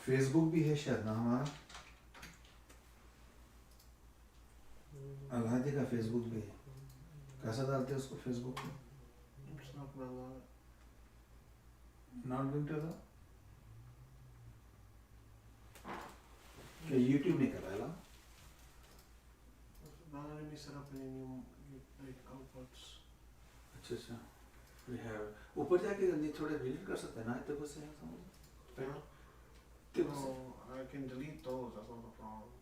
Facebook भी है शायद ना हमारा, अलहादी का फेसबुक भी है। कैसा डालते हैं उसको फेसबुक पे? नॉट गोइंग टू क्या यूट्यूब नहीं कर रहा है ना? अच्छा we have ऊपर जाके नहीं थोड़े डिलीट कर सकते हैं ना इतने कुछ है समझ? No, I can delete those. That's not the problem.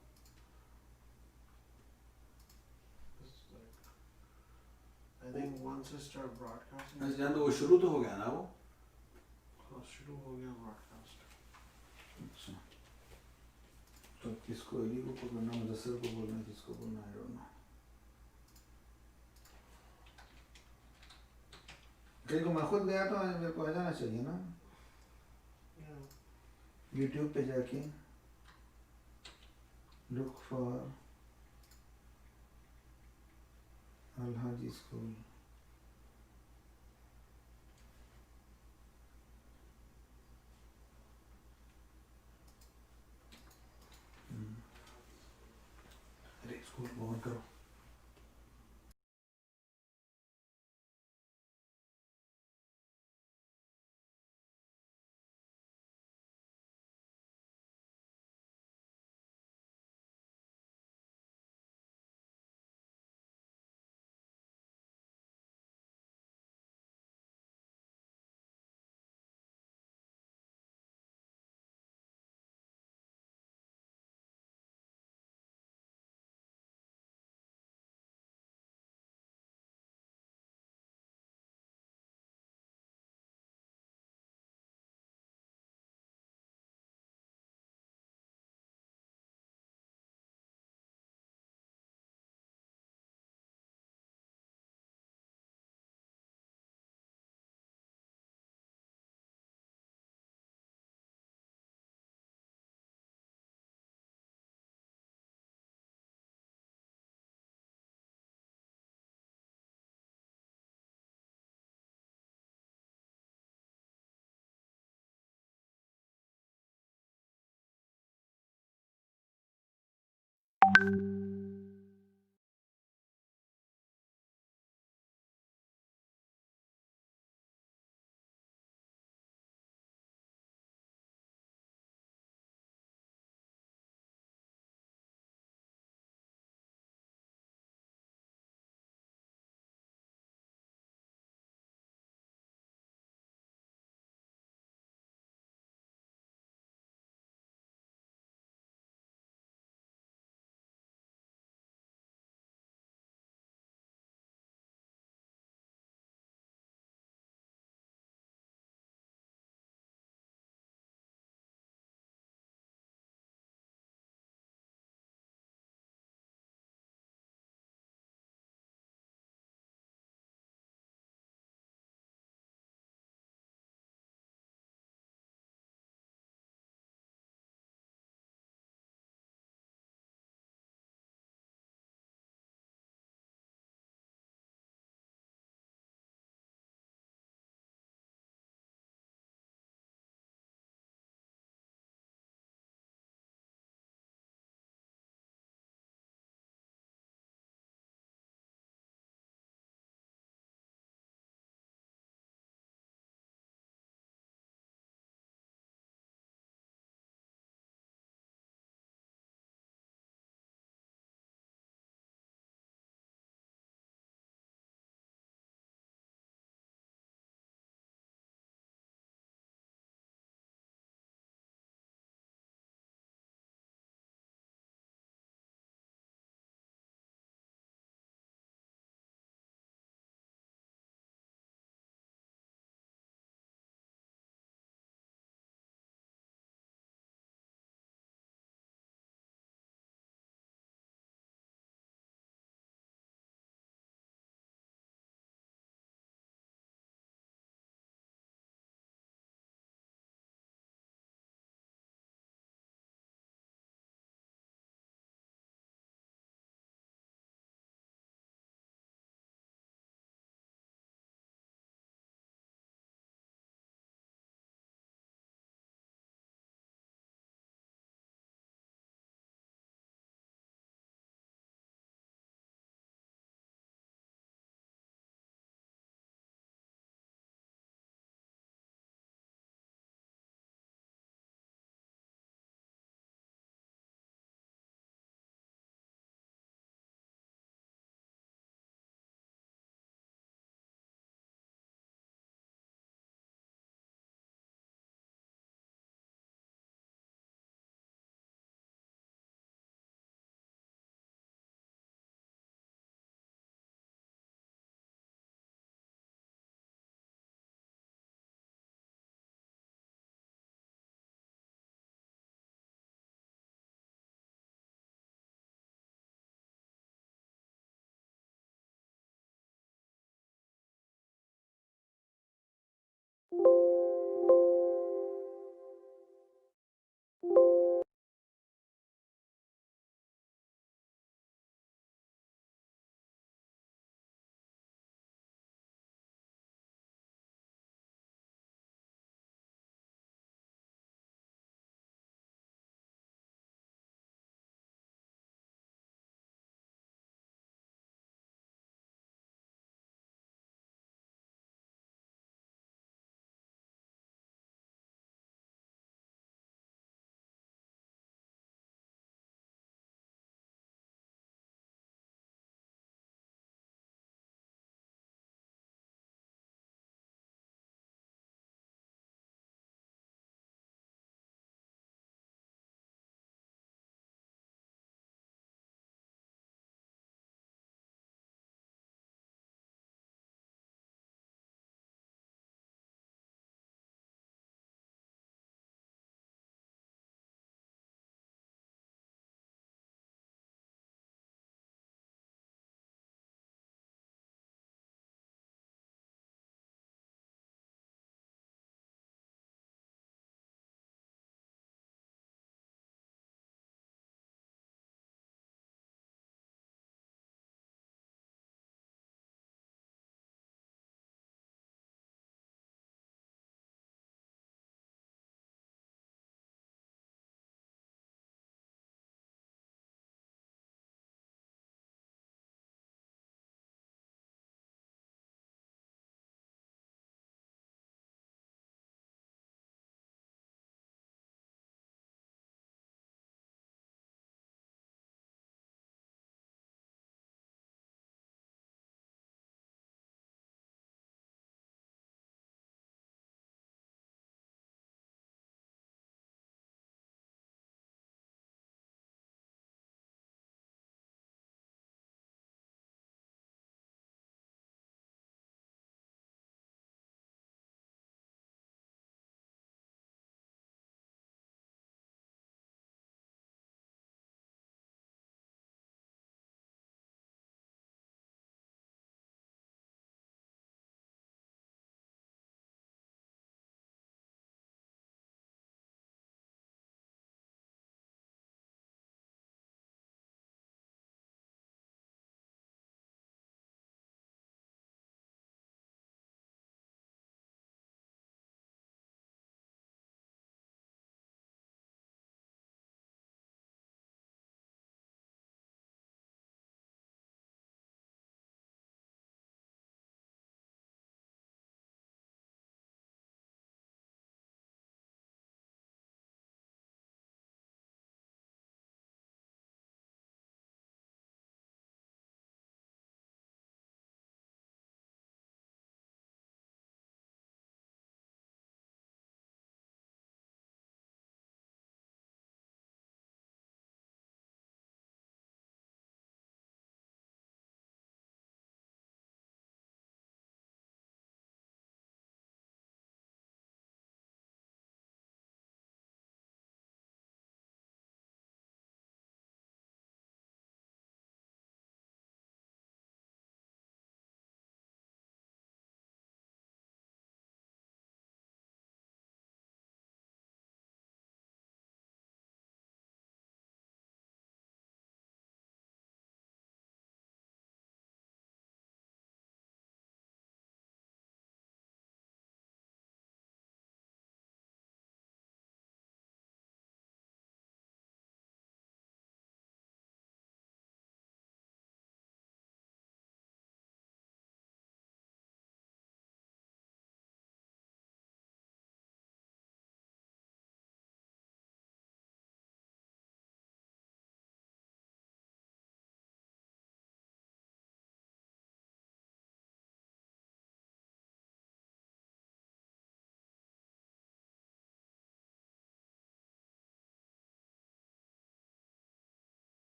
I think once I start broadcasting. अच्छा जान दो, वो शुरू तो हो गया ना वो? हाँ शुरू हो गया broadcast. अच्छा तो किसको अली को करना, मुदस्सिर को बोलना है, किसको बोलना है, I don't know. कहीं को मैं खुद गया तो मेरे को आ जाना चाहिए ना यूट्यूब पे जाके लुक फॉर अलहादी स्कूल। अरे स्कूल बंद करो।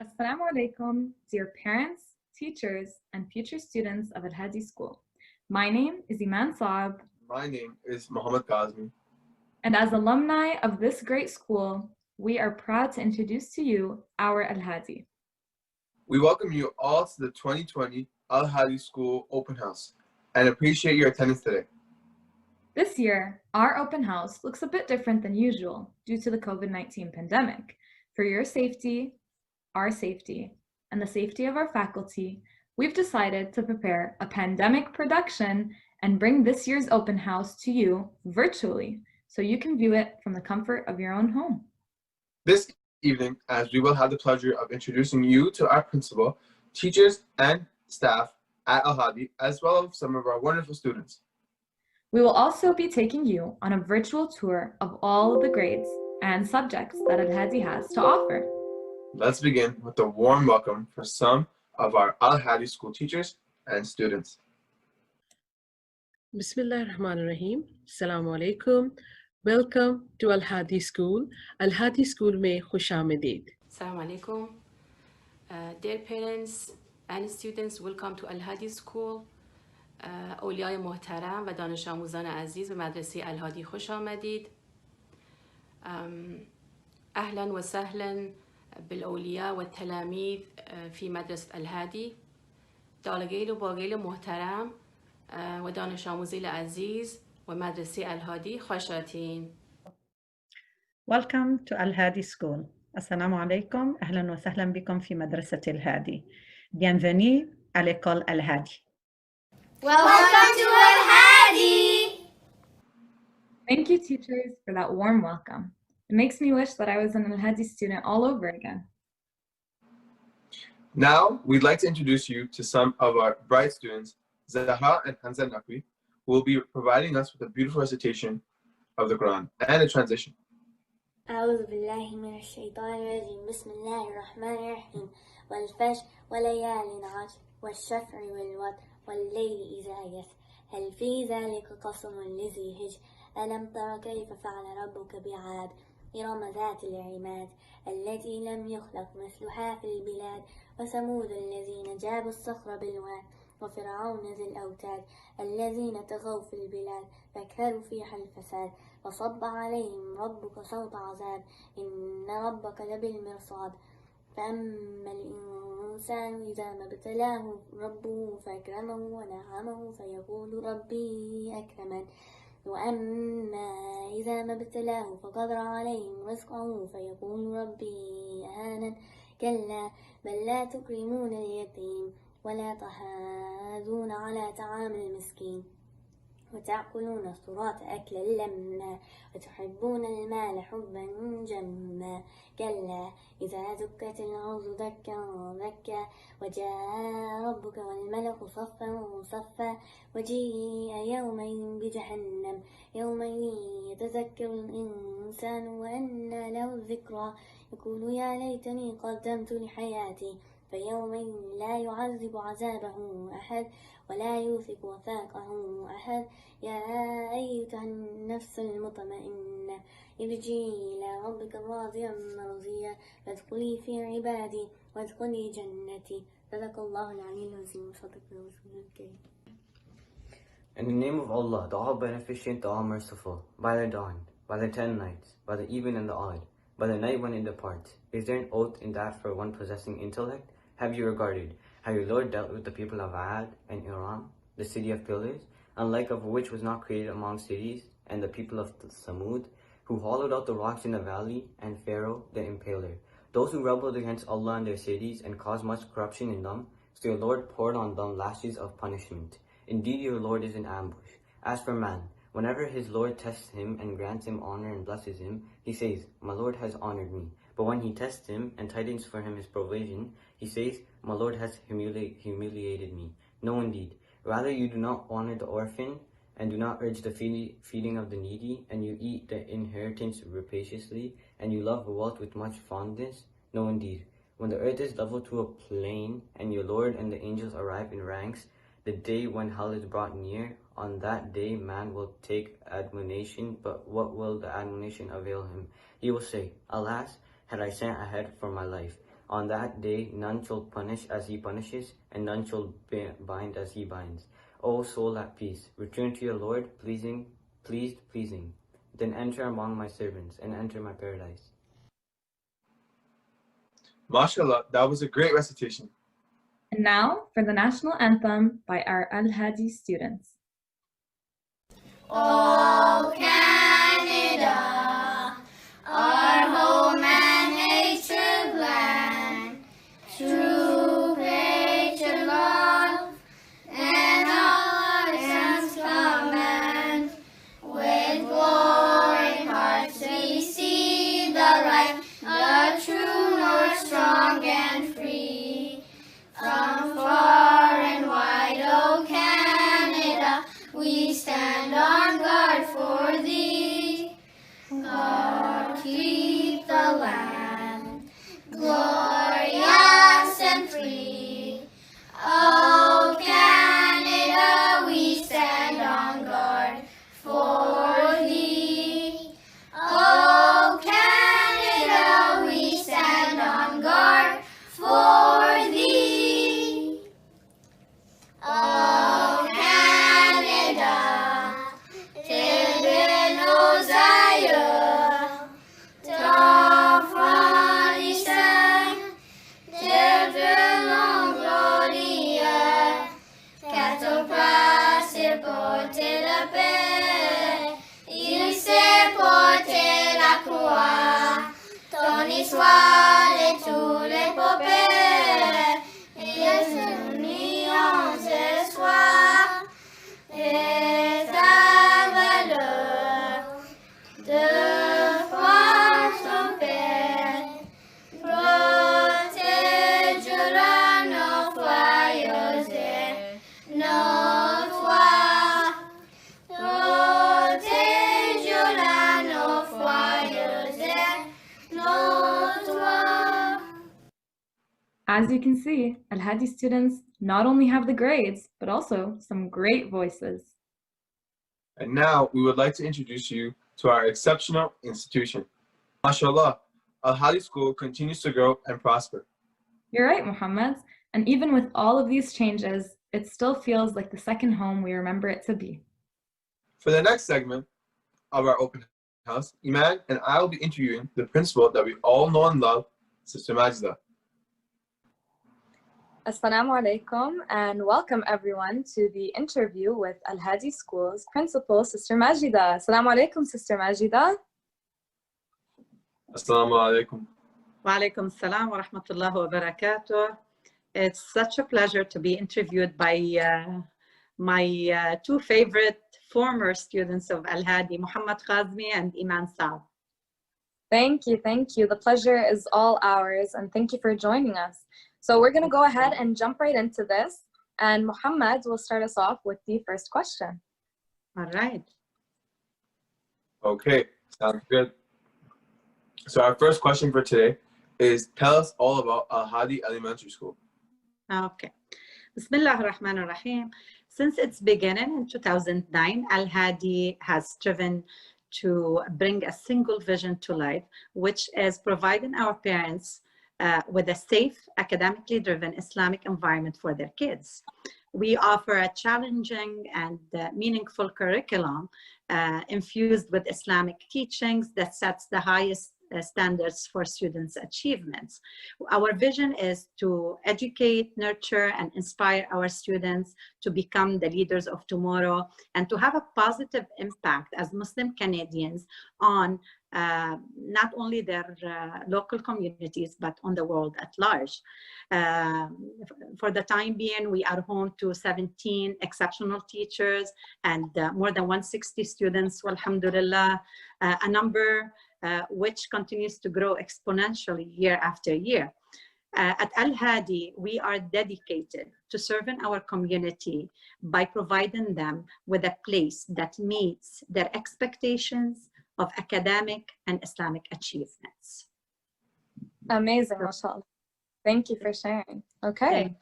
Assalamu alaikum, dear parents, teachers, and future students of Al Haadi School. My name is Iman Saab. My name is Mohammed Kazmi. And as alumni of this great school, we are proud to introduce to you our Al Haadi. We welcome you all to the 2020 Al Haadi School Open House and appreciate your attendance today. This year, our open house looks a bit different than usual due to the COVID-19 pandemic. For your safety, our safety, and the safety of our faculty, we've decided to prepare a pandemic production and bring this year's open house to you virtually so you can view it from the comfort of your own home. This evening, as we will have the pleasure of introducing you to our principal, teachers, and staff at Al Haadi, as well as some of our wonderful students. We will also be taking you on a virtual tour of all of the grades and subjects that Al Haadi has to offer. Let's begin with a warm welcome for some of our Al Haadi school teachers and students. Bismillah ar-Rahman ar-Rahim. Assalamu alaikum. Welcome to Al Haadi School. Al Haadi School में खुश आमदीद. Assalamu alaikum. Dear parents and students, welcome to Al Haadi School. اولیای محترم و دانش آموزان عزیز به مدرسه الهادی خوش آمدید. اهلا و سهلا بالاولیاء و التلاميذ في مدرسه الهادي. دالگیل و باگیل محترم و دانش آموزان عزیز و مدرسه الهادی خوش آمدین. Welcome to Al Haadi School. Assalamu alaikum. أهلا وسهلا بكم في مدرسة الهادي. Bienvenue à l'école Al Haadi. Welcome to Al Haadi. Thank you, teachers, for that warm welcome. It makes me wish that I was an Al Haadi student all over again. Now, we'd like to introduce you to some of our bright students, Zahra and Hanza Nakwi, who will be providing us with a beautiful recitation of the Quran and a transition. أعوذ بالله من الشيطان الرجيم بسم الله الرحمن الرحيم والفجر وليال عشر والشفع والوتر والليل إذا يسر هل في ذلك قسم لذي هجر ألم تر كيف فعل ربك بعاد إرم ذات العماد التي لم يخلق مثلها في البلاد وثمود الذين جابوا الصخر بالواد وفرعون ذي الأوتاد الذين طغوا في البلاد فاكثروا فيها الفساد فصب عليهم ربك صوت عذاب إن ربك لبالمرصاد فأما الإنسان إذا ما ابتلاه ربه فأكرمه ونعمه فيقول ربي أكرمن وأما إذا ما ابتلاه فقدر عليه رزقه فيقول ربي أهانن كلا بل لا تكرمون اليتيم ولا تحاضون على طعام المسكين وتأكلون التراث أكلا لما وتحبون المال حبا جما كلا إذا دكت الأرض دكا دكا وجاء ربك والملك صفا صفا وجيء يومئذ بجهنم يومئذ يتذكر الإنسان وأنى له الذكرى يقول يا ليتني قدمت لحياتي فيومئذ لا يعذب عذابه أحد ولا يوثق وثاقه أحد يا أيتها النفس المطمئنة ارجعي إلى ربك راضيا مرضيا فادخلي في عبادي وادخلي جنتي صدق الله العلي العظيم وصدق رسوله الكريم. In the name of Allah, the All-Beneficent, the All-Merciful, by the dawn, by the 10 nights, by the even and the odd, by the night when it departs, is there an oath in that for one possessing intellect? Have you regarded how your Lord dealt with the people of Aad and Iram, the city of pillars, unlike of which was not created among cities, and the people of Samud, who hollowed out the rocks in the valley, and Pharaoh, the impaler, those who rebelled against Allah and their cities and caused much corruption in them, so your Lord poured on them lashes of punishment. Indeed, your Lord is in ambush. As for man, whenever his Lord tests him and grants him honor and blesses him, he says, my Lord has honored me. But when he tests him and tightens for him his provision, he says, my Lord has humiliated me. No, indeed. Rather, you do not honor the orphan, and do not urge the feeding of the needy, and you eat the inheritance rapaciously, and you love wealth with much fondness. No, indeed. When the earth is leveled to a plain, and your Lord and the angels arrive in ranks, the day when hell is brought near, on that day man will take admonition, but what will the admonition avail him? He will say, alas, had I sent ahead for my life. On that day, none shall punish as he punishes, and none shall bind as he binds. O soul at peace, return to your Lord, pleasing. Then enter among my servants, and enter my paradise. MashaAllah, that was a great recitation. And now for the national anthem by our Al-Haadi students. Oh, Canada, our home and native land, true patriot love and Allah's command. With glowing hearts we see the right, the true north, strong and free. From far and wide, oh Canada, we stand on guard for thee. God keep the land glorious and free. Oh Canada, we stand on guard for thee. Oh Canada, we stand on guard for thee. Oh Canada, terre nos aïeux, ta fournisseur, terre de l'an glorieux, qu'à ton bras s'est porté la paix, il s'est porté la croix, ton histoire et tous les popées, et unions espoirs, et ta valeur de force au paix, protégera nos foyers et nos toits, protégera nos foyers et nos toits. As you can see, Al-Haadi students not only have the grades, but also some great voices. And now we would like to introduce you to our exceptional institution. MashaAllah, Al-Haadi School continues to grow and prosper. You're right, Muhammad. And even with all of these changes, it still feels like the second home we remember it to be. For the next segment of our open house, Iman and I will be interviewing the principal that we all know and love, Sister Majida. Assalamu alaikum and welcome everyone to the interview with Al-Haadi School's principal, Sister Majida. Assalamu alaikum, Sister Majida. Assalamu alaikum. Wa alaikum salam wa rahmatullahi wa barakatuh. It's such a pleasure to be interviewed by my two favorite former students of Al-Haadi, Muhammad Khazmi and Iman Saab. Thank you, thank you. The pleasure is all ours and thank you for joining us. So we're going to go ahead and jump right into this, and Muhammad will start us off with the first question. All right. Okay, sounds good. So our first question for today is, tell us all about Al-Haadi Elementary School. Okay. Bismillah ar-Rahman ar-Rahim. Since its beginning in 2009, Al-Haadi has striven to bring a single vision to life, which is providing our parents with a safe, academically driven Islamic environment for their kids. We offer a challenging and meaningful curriculum infused with Islamic teachings that sets the highest standards for students' achievements. Our vision is to educate, nurture, and inspire our students to become the leaders of tomorrow and to have a positive impact as Muslim Canadians on not only their local communities, but on the world at large. For the time being, we are home to 17 exceptional teachers and more than 160 students, alhamdulillah, a number which continues to grow exponentially year after year. At Al-Haadi, we are dedicated to serving our community by providing them with a place that meets their expectations of academic and Islamic achievements. Amazing, mashallah. Thank you for sharing. Okay,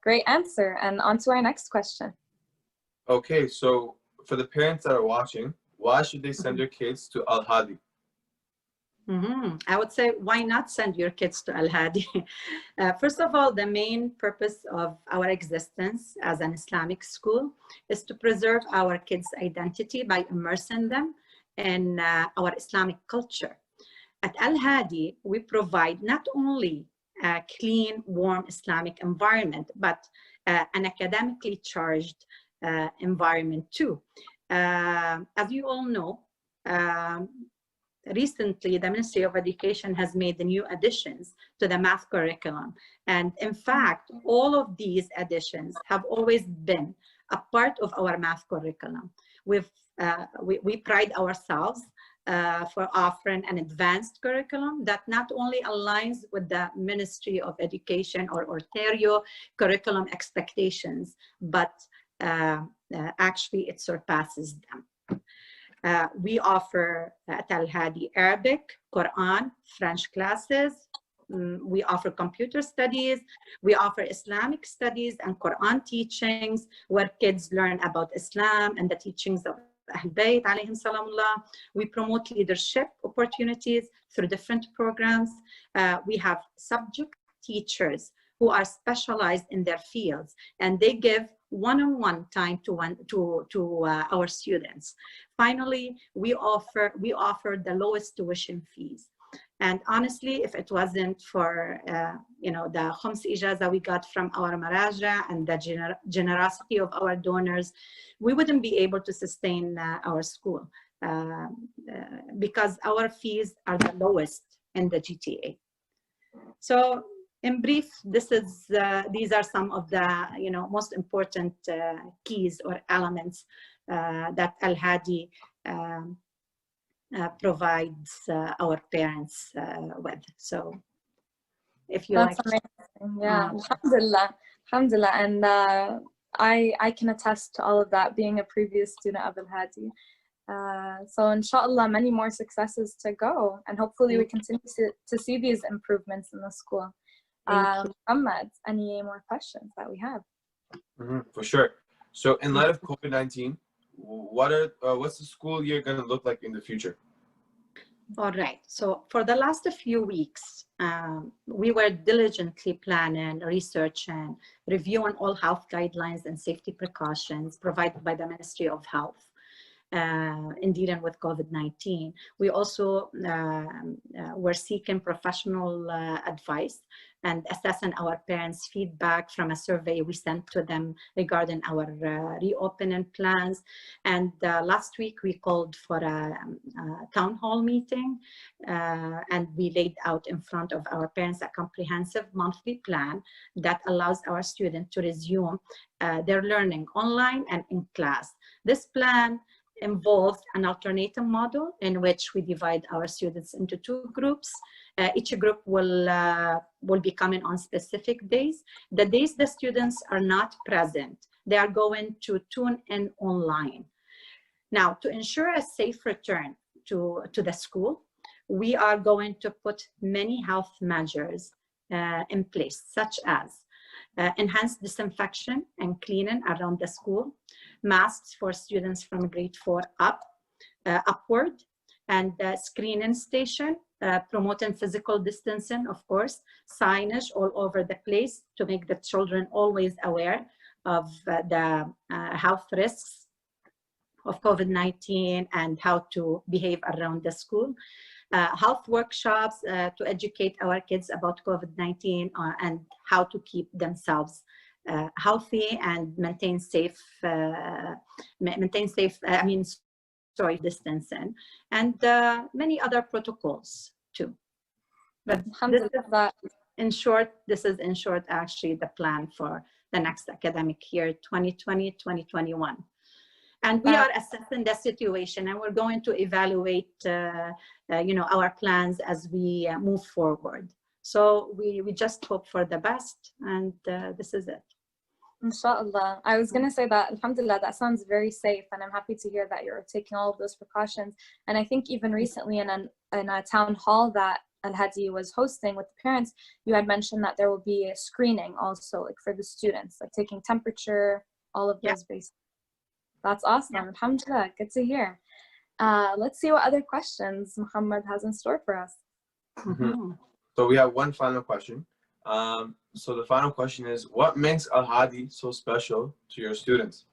great answer. And on to our next question. Okay, so for the parents that are watching, why should they send their kids to Al-Haadi? I would say, why not send your kids to Al-Hadi? First of all, the main purpose of our existence as an Islamic school is to preserve our kids' identity by immersing them in our Islamic culture. At Al-Hadi, we provide not only a clean, warm Islamic environment, but an academically charged environment too. As you all know, recently, the Ministry of Education has made the new additions to the math curriculum. And in fact, all of these additions have always been a part of our math curriculum. We pride ourselves for offering an advanced curriculum that not only aligns with the Ministry of Education or Ontario curriculum expectations, but actually it surpasses them. We offer at Al-Hadi Arabic, Quran, French classes. We offer computer studies. We offer Islamic studies and Quran teachings where kids learn about Islam and the teachings of Ahl Bayt alayhim salamullah. We promote leadership opportunities through different programs. We have subject teachers who are specialized in their fields, and they give one-on-one time to our students. Finally, we offer the lowest tuition fees. And honestly, if it wasn't for the khums ijaza we got from our maraja and the generosity of our donors, we wouldn't be able to sustain our school because our fees are the lowest in the GTA. So in brief, these are some of the most important keys or elements that Al-Hadi provides our parents with. So if you That's like. amazing. Yeah, alhamdulillah, alhamdulillah. And I can attest to all of that, being a previous student of Al-Hadi. So inshallah, many more successes to go, and hopefully we continue to see these improvements in the school. Muhammad, any more questions that we have? For sure. So in light of COVID-19, what's the school year going to look like in the future? All right. So for the last few weeks, we were diligently planning, researching, reviewing all health guidelines and safety precautions provided by the Ministry of Health in dealing with COVID-19. We also were seeking professional advice and assessing our parents' feedback from a survey we sent to them regarding our reopening plans. And last week we called for a town hall meeting and we laid out in front of our parents a comprehensive monthly plan that allows our students to resume their learning online and in class. This plan involves an alternative model in which we divide our students into two groups. Each group will be coming on specific days. The days the students are not present, they are going to tune in online. Now, to ensure a safe return to the school, we are going to put many health measures in place, such as enhanced disinfection and cleaning around the school, masks for students from grade 4 upward, and screening station, promoting physical distancing, of course, signage all over the place to make the children always aware of the health risks of COVID-19 and how to behave around the school. Health workshops to educate our kids about COVID-19 and how to keep themselves healthy and maintain safe distancing, and many other protocols too. But this is in short actually the plan for the next academic year, 2020-2021. And we are assessing the situation, and we're going to evaluate our plans as we move forward. So we just hope for the best, and this is it. Inshallah. I was going to say that, alhamdulillah, that sounds very safe, and I'm happy to hear that you're taking all of those precautions. And I think even recently in a town hall that Al-Hadi was hosting with the parents, you had mentioned that there will be a screening also, like for the students, like taking temperature, all of those basics. That's awesome. Alhamdulillah, good to hear. let's see what other questions Muhammad has in store for us. So we have one final question. So the final question is, what makes Al-Haadi so special to your students?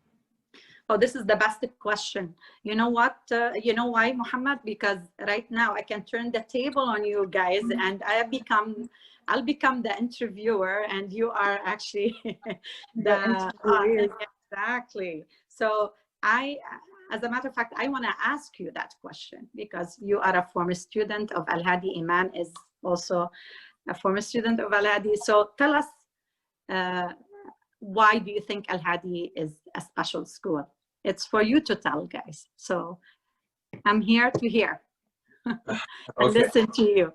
Oh, this is the best question. You know what? You know why, Muhammad? Because right now I can turn the table on you guys, and I'll become the interviewer, and you are actually exactly. So as a matter of fact, I want to ask you that question because you are a former student of Al-Haadi. Iman is also a former student of Al-Haadi. So tell us, why do you think Al-Haadi is a special school? It's for you to tell, guys. So I'm here to hear and listen to you.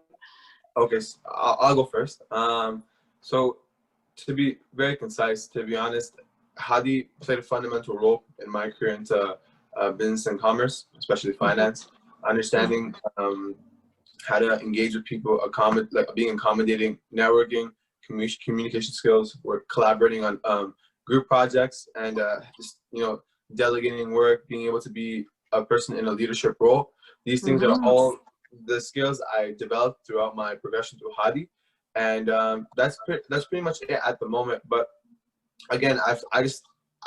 Okay, so I'll go first. So to be very concise, to be honest, Haadi played a fundamental role in my career into business and commerce, especially finance, understanding how to engage with people, being accommodating, networking, communication skills. We're collaborating on group projects and just delegating work, being able to be a person in a leadership role. These things are all the skills I developed throughout my progression through Haadi, and that's pretty much it at the moment. But again, I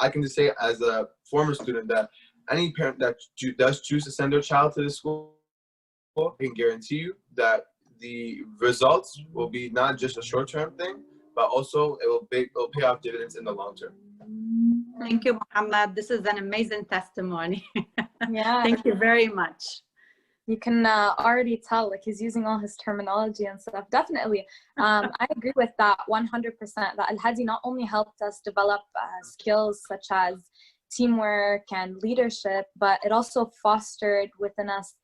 can just say as a former student that any parent that does choose to send their child to this school, I can guarantee you that the results will be not just a short-term thing, but also it'll pay off dividends in the long term. Thank you, Muhammad. This is an amazing testimony. Yeah. Thank you very much. You can already tell, like, he's using all his terminology and stuff. Definitely. I agree with that 100%, that Al-Haadi not only helped us develop skills such as teamwork and leadership, but it also fostered within us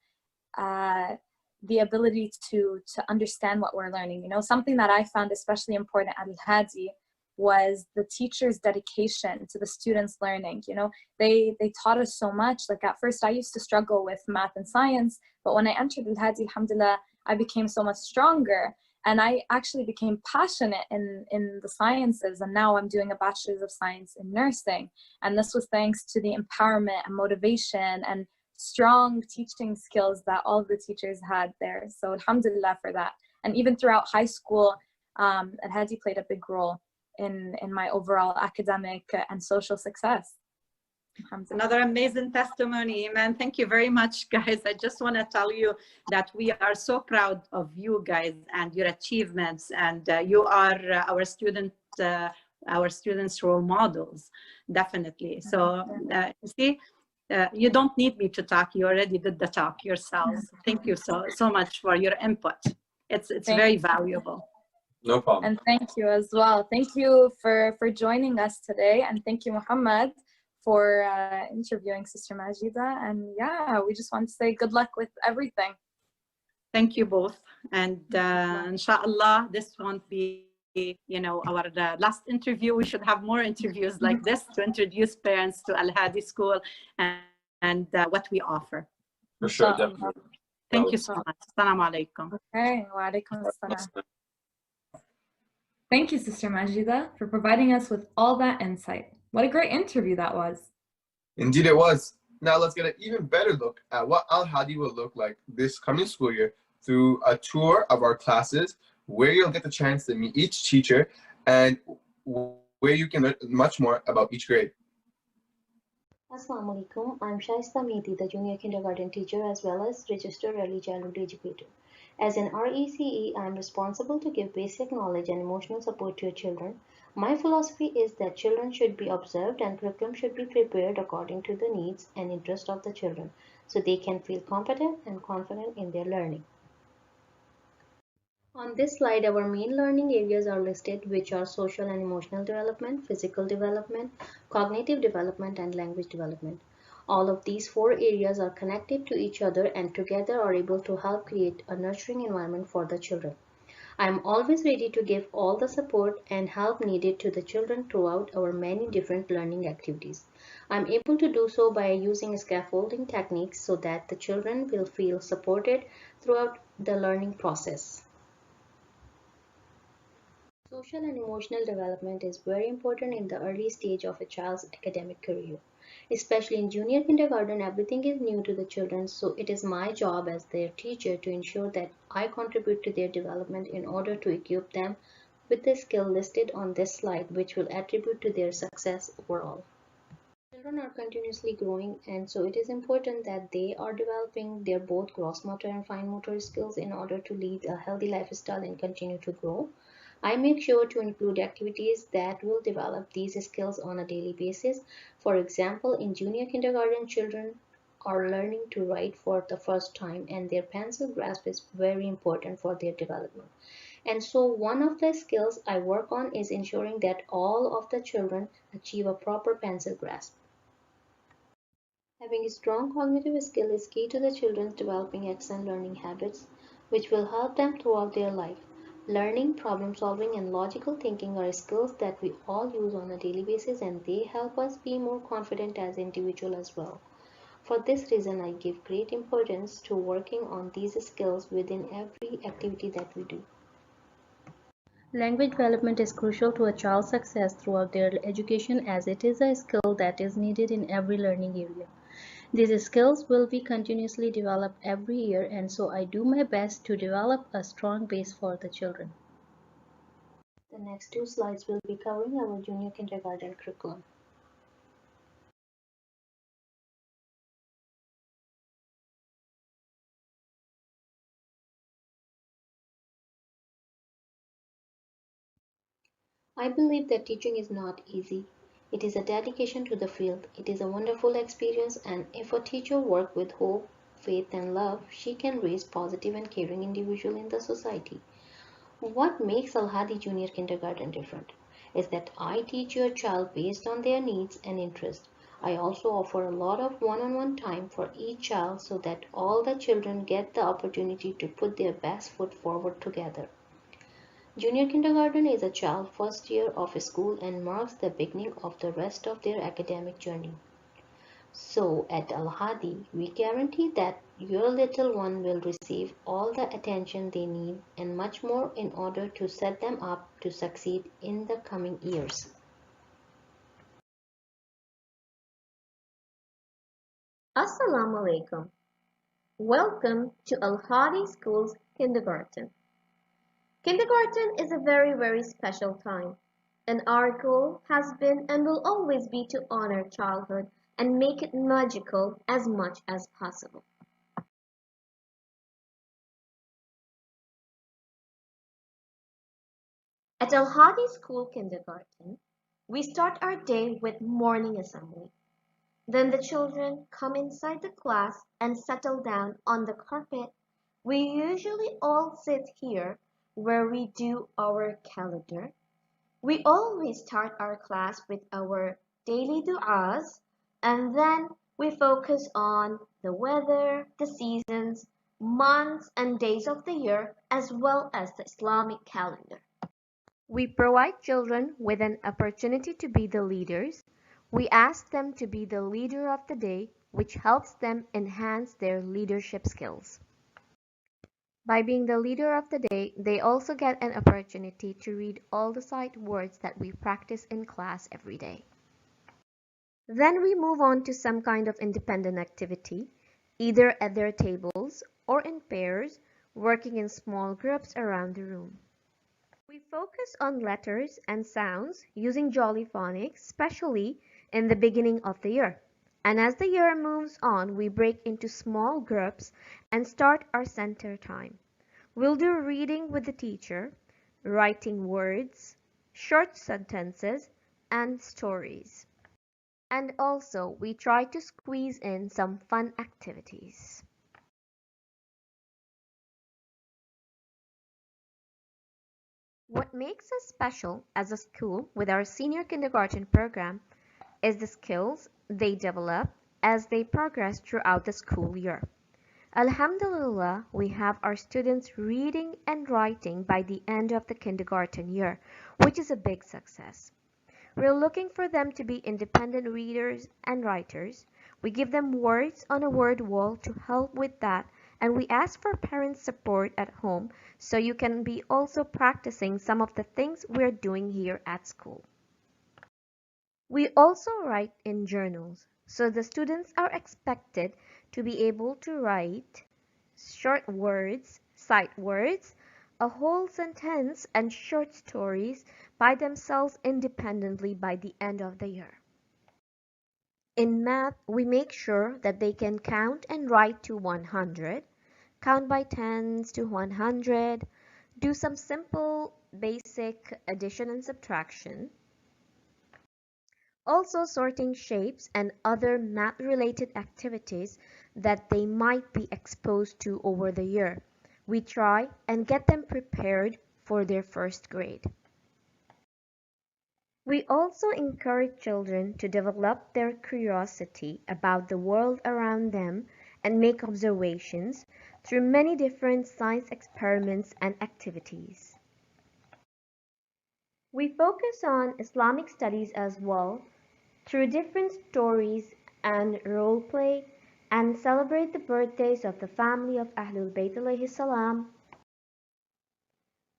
the ability to understand what we're learning. You know, something that I found especially important at Al-Haadi was the teacher's dedication to the students' learning. You know, they taught us so much. Like, at first I used to struggle with math and science, but when I entered Al-Haadi, alhamdulillah, I became so much stronger, and I actually became passionate in the sciences, and now I'm doing a bachelor's of science in nursing, and this was thanks to the empowerment and motivation and strong teaching skills that all of the teachers had there. So alhamdulillah for that. And even throughout high school, Al-Haadi played a big role in my overall academic and social success. Another amazing testimony, man. Thank you very much, guys. I just want to tell you that we are so proud of you guys and your achievements, and you are our students' role models, definitely. So see, you don't need me to talk. You already did the talk yourselves. Thank you so much for your input. It's very valuable. No problem. And thank you as well. Thank you for joining us today, and thank you, Muhammad, for interviewing Sister Majida. And yeah, we just want to say good luck with everything. Thank you both. And inshallah, this won't be, our last interview. We should have more interviews like this to introduce parents to Al-Haadi School and what we offer. For sure, definitely. Thank you so much. Assalamu alaikum. Okay, wa alaikum assalam. Thank you, Sister Majida, for providing us with all that insight. What a great interview that was. Indeed it was. Now let's get an even better look at what Al-Haadi will look like this coming school year through a tour of our classes, where you'll get the chance to meet each teacher and where you can learn much more about each grade. Assalamu alaikum. I'm Shaista Mehdi, the junior kindergarten teacher as well as registered early childhood educator. As an RECE, I'm responsible to give basic knowledge and emotional support to your children. My philosophy is that children should be observed and curriculum should be prepared according to the needs and interest of the children, so they can feel competent and confident in their learning. On this slide, our main learning areas are listed, which are social and emotional development, physical development, cognitive development, and language development. All of these 4 areas are connected to each other and together are able to help create a nurturing environment for the children. I am always ready to give all the support and help needed to the children throughout our many different learning activities. I am able to do so by using scaffolding techniques so that the children will feel supported throughout the learning process. Social and emotional development is very important in the early stage of a child's academic career. Especially in junior kindergarten, everything is new to the children, so it is my job as their teacher to ensure that I contribute to their development in order to equip them with the skill listed on this slide, which will attribute to their success overall. Children are continuously growing, and so it is important that they are developing their both gross motor and fine motor skills in order to lead a healthy lifestyle and continue to grow. I make sure to include activities that will develop these skills on a daily basis. For example, in junior kindergarten, children are learning to write for the first time, and their pencil grasp is very important for their development. And so one of the skills I work on is ensuring that all of the children achieve a proper pencil grasp. Having a strong cognitive skill is key to the children's developing excellent learning habits, which will help them throughout their life. Learning, problem solving, and logical thinking are skills that we all use on a daily basis, and they help us be more confident as individuals as well. For this reason, I give great importance to working on these skills within every activity that we do. Language development is crucial to a child's success throughout their education, as it is a skill that is needed in every learning area. These skills will be continuously developed every year, and so I do my best to develop a strong base for the children. The next two slides will be covering our junior kindergarten curriculum. I believe that teaching is not easy. It is a dedication to the field. It is a wonderful experience, and if a teacher works with hope, faith, and love, she can raise positive and caring individuals in the society. What makes Al Haadi Junior Kindergarten different is that I teach your child based on their needs and interests. I also offer a lot of one-on-one time for each child so that all the children get the opportunity to put their best foot forward together. Junior kindergarten is a child's first year of school and marks the beginning of the rest of their academic journey. So at Al Haadi, we guarantee that your little one will receive all the attention they need and much more in order to set them up to succeed in the coming years. Assalamu alaikum. Welcome to Al Haadi School's kindergarten. Kindergarten is a very special time, and our goal has been and will always be to honor childhood and make it magical as much as possible. At Al Haadi School Kindergarten, we start our day with morning assembly. Then the children come inside the class and settle down on the carpet. We usually all sit here where we do our calendar. We always start our class with our daily du'as, and then we focus on the weather, the seasons, months and days of the year, as well as the Islamic calendar. We provide children with an opportunity to be the leaders. We ask them to be the leader of the day, which helps them enhance their leadership skills. By being the leader of the day, they also get an opportunity to read all the sight words that we practice in class every day. Then we move on to some kind of independent activity, either at their tables or in pairs, working in small groups around the room. We focus on letters and sounds using Jolly Phonics, especially in the beginning of the year. And as the year moves on, we break into small groups and start our center time. We'll do reading with the teacher, writing words, short sentences, and stories. And also, we try to squeeze in some fun activities. What makes us special as a school with our senior kindergarten program is the skills they develop as they progress throughout the school year. Alhamdulillah, we have our students reading and writing by the end of the kindergarten year, which is a big success. We're looking for them to be independent readers and writers. We give them words on a word wall to help with that, and we ask for parents' support at home so you can be also practicing some of the things we're doing here at school. We also write in journals, So the students are expected to be able to write short words, sight words, a whole sentence, and short stories by themselves independently by the end of the year. In math, we make sure that they can count and write to 100, count by tens to 100, do some simple basic addition and subtraction, also sorting shapes and other math-related activities that they might be exposed to over the year. We try and get them prepared for their first grade. We also encourage children to develop their curiosity about the world around them and make observations through many different science experiments and activities. We focus on Islamic studies as well through different stories and role play, and celebrate the birthdays of the family of Ahlul Bayt alayhi salam,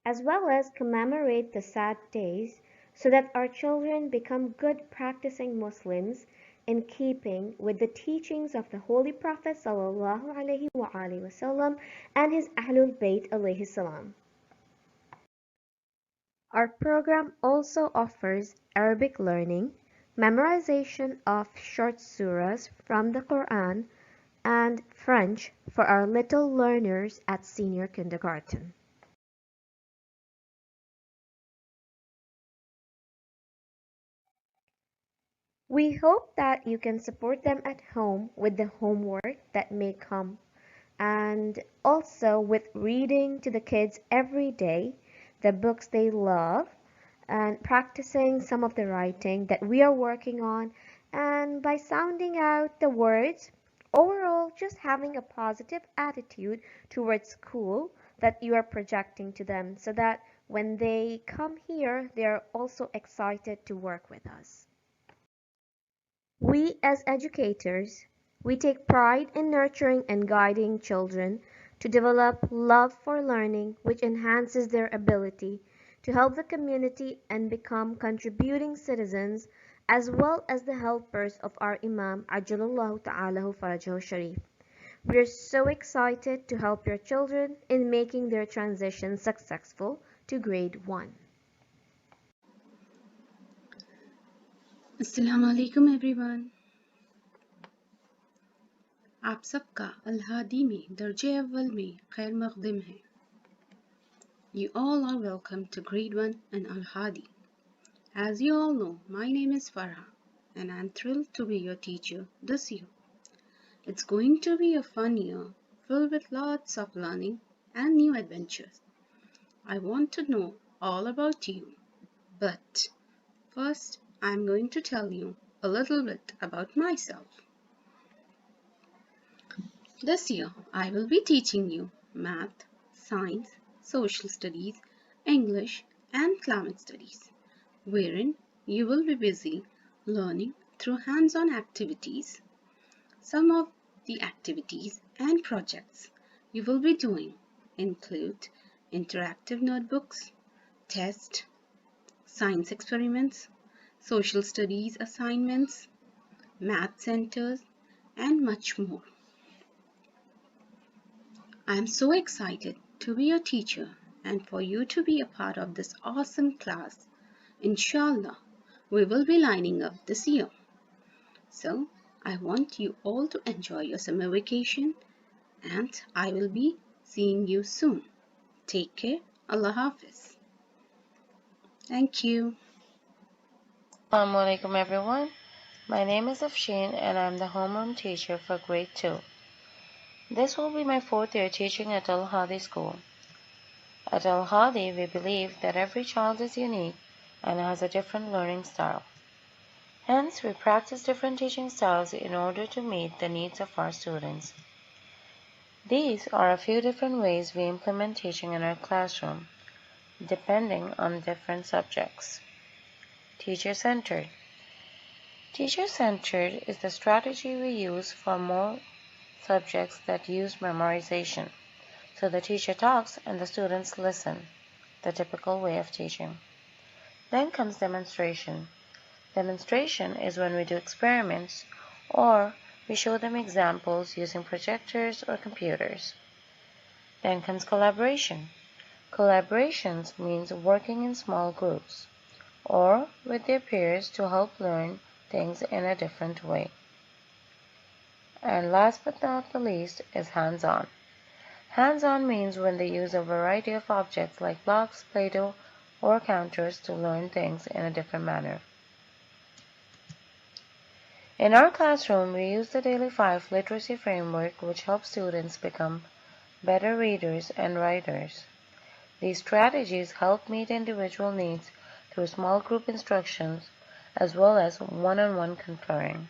as well as commemorate the sad days so that our children become good practicing Muslims in keeping with the teachings of the Holy Prophet sallallahu alaihi wasallam and his Ahlul Bayt alayhi salam. Our program also offers Arabic learning, memorization of short surahs from the Quran, and French for our little learners at senior kindergarten. We hope that you can support them at home with the homework that may come, and also with reading to the kids every day the books they love, and practicing some of the writing that we are working on, and by sounding out the words, overall just having a positive attitude towards school that you are projecting to them so that when they come here, they are also excited to work with us. We as educators, we take pride in nurturing and guiding children to develop love for learning, which enhances their ability to help the community and become contributing citizens, as well as the helpers of our Imam Ajjalallahu Ta'alahu Farajahu Sharif. We are so excited to help your children in making their transition successful to grade 1. अस्सलाम वालेकुम everyone. आप सबका अल-हादी में दर्जे अव्वल में खैर मक़दम है। You all are welcome to grade 1 and Al-Haadi. As you all know, my name is Farah and I'm thrilled to be your teacher this year. It's going to be a fun year filled with lots of learning and new adventures. I want to know all about you, but first I'm going to tell you a little bit about myself. This year I will be teaching you math, science, social studies, English and Islamic studies, wherein you will be busy learning through hands-on activities. Some of the activities and projects you will be doing include interactive notebooks, tests, science experiments, social studies assignments, math centers, and much more. I am so excited to be your teacher and for you to be a part of this awesome class. Inshallah, we will be lining up this year. So, I want you all to enjoy your summer vacation and I will be seeing you soon. Take care. Allah Hafiz. Thank you. Assalamu alaikum everyone. My name is Afshin and I'm the homeroom teacher for grade 2. This will be my 4th year teaching at Al-Haadi School. At Al-Haadi, we believe that every child is unique and has a different learning style. Hence, we practice different teaching styles in order to meet the needs of our students. These are a few different ways we implement teaching in our classroom, depending on different subjects. Teacher-centered. Teacher-centered is the strategy we use for more subjects that use memorization. So the teacher talks and the students listen, the typical way of teaching. Then comes demonstration. Demonstration is when we do experiments or we show them examples using projectors or computers. Then comes collaboration. Collaborations means working in small groups or with their peers to help learn things in a different way. And last but not the least is hands-on. Hands-on means when they use a variety of objects like blocks, Play-Doh, or counters to learn things in a different manner. In our classroom, we use the Daily 5 literacy framework, which helps students become better readers and writers. These strategies help meet individual needs through small group instructions as well as one-on-one conferring.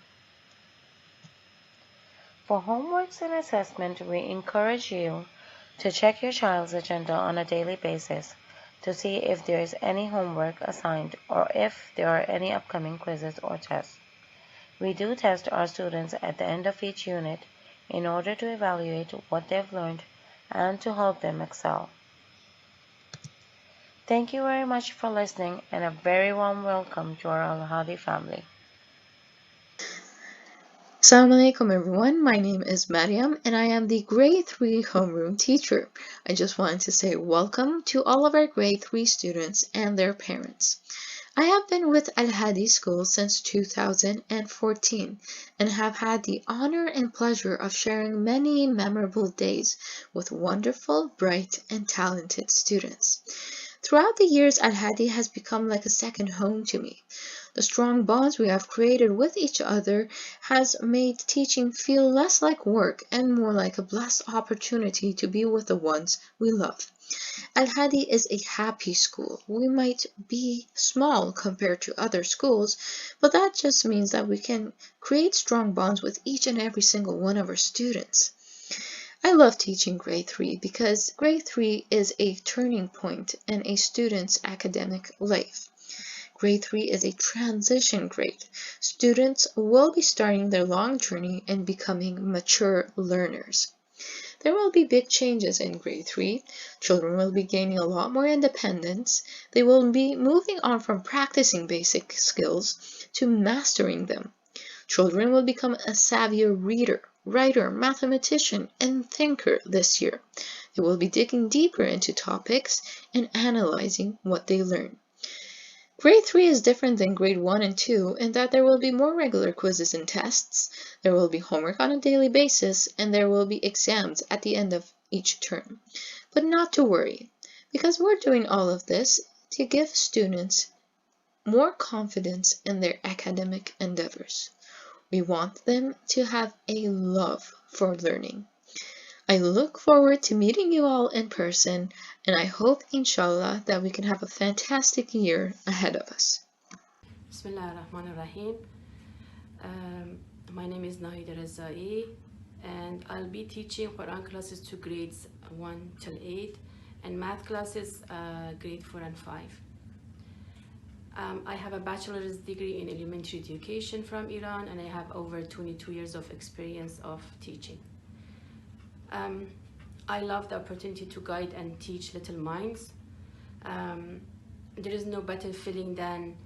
For homeworks and assessment, we encourage you to check your child's agenda on a daily basis to see if there is any homework assigned or if there are any upcoming quizzes or tests. We do test our students at the end of each unit in order to evaluate what they've learned and to help them excel. Thank you very much for listening and a very warm welcome to our Al-Haadi family. Assalamu alaikum everyone, my name is Mariam and I am the grade 3 homeroom teacher. I just wanted to say welcome to all of our grade 3 students and their parents. I have been with Al-Haadi School since 2014 and have had the honor and pleasure of sharing many memorable days with wonderful, bright and talented students. Throughout the years, Al-Haadi has become like a second home to me. The strong bonds we have created with each other has made teaching feel less like work and more like a blessed opportunity to be with the ones we love. Al-Haadi is a happy school. We might be small compared to other schools, but that just means that we can create strong bonds with each and every single one of our students. I love teaching grade 3 because grade 3 is a turning point in a student's academic life. Grade 3 is a transition grade. Students will be starting their long journey and becoming mature learners. There will be big changes in grade 3. Children will be gaining a lot more independence. They will be moving on from practicing basic skills to mastering them. Children will become a savvier reader, writer, mathematician, and thinker this year. They will be digging deeper into topics and analyzing what they learn. Grade 3 is different than grade 1 and 2 in that there will be more regular quizzes and tests, there will be homework on a daily basis, and there will be exams at the end of each term. But not to worry, because we're doing all of this to give students more confidence in their academic endeavors. We want them to have a love for learning. I look forward to meeting you all in person, and I hope, inshallah, that we can have a fantastic year ahead of us. Bismillah ar-Rahman ar-Rahim. My name is Nahida Razai, and I'll be teaching Quran classes to grades 1 till 8, and math classes grade 4 and 5. I have a bachelor's degree in elementary education from Iran, and I have over 22 years of experience of teaching. I love the opportunity to guide and teach little minds. There is no better feeling than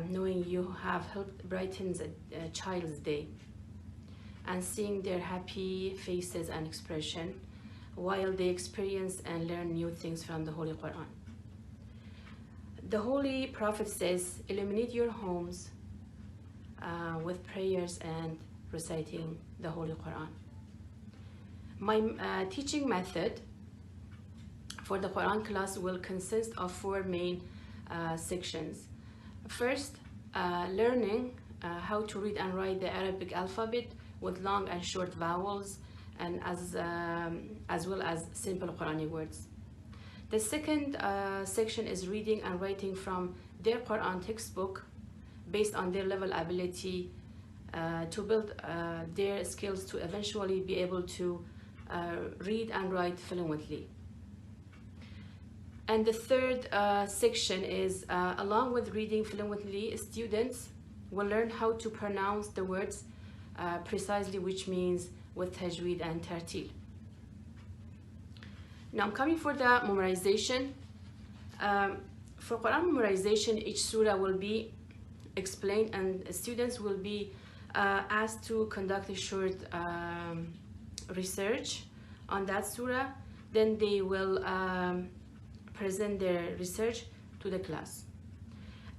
knowing you have helped brighten a child's day and seeing their happy faces and expression while they experience and learn new things from the Holy Quran. The Holy Prophet says, illuminate your homes with prayers and reciting the Holy Quran. My teaching method for the Quran class will consist of 4 main sections. First, learning how to read and write the Arabic alphabet with long and short vowels, and as well as simple Quranic words. The second section is reading and writing from their Quran textbook based on their level ability to build their skills to eventually be able to read and write fluently. And the third section is along with reading fluently, students will learn how to pronounce the words precisely, which means with tajweed and tartil. Now I'm coming for the memorization. For Quran memorization, each surah will be explained and students will be asked to conduct a short research on that surah. Then they will present their research to the class.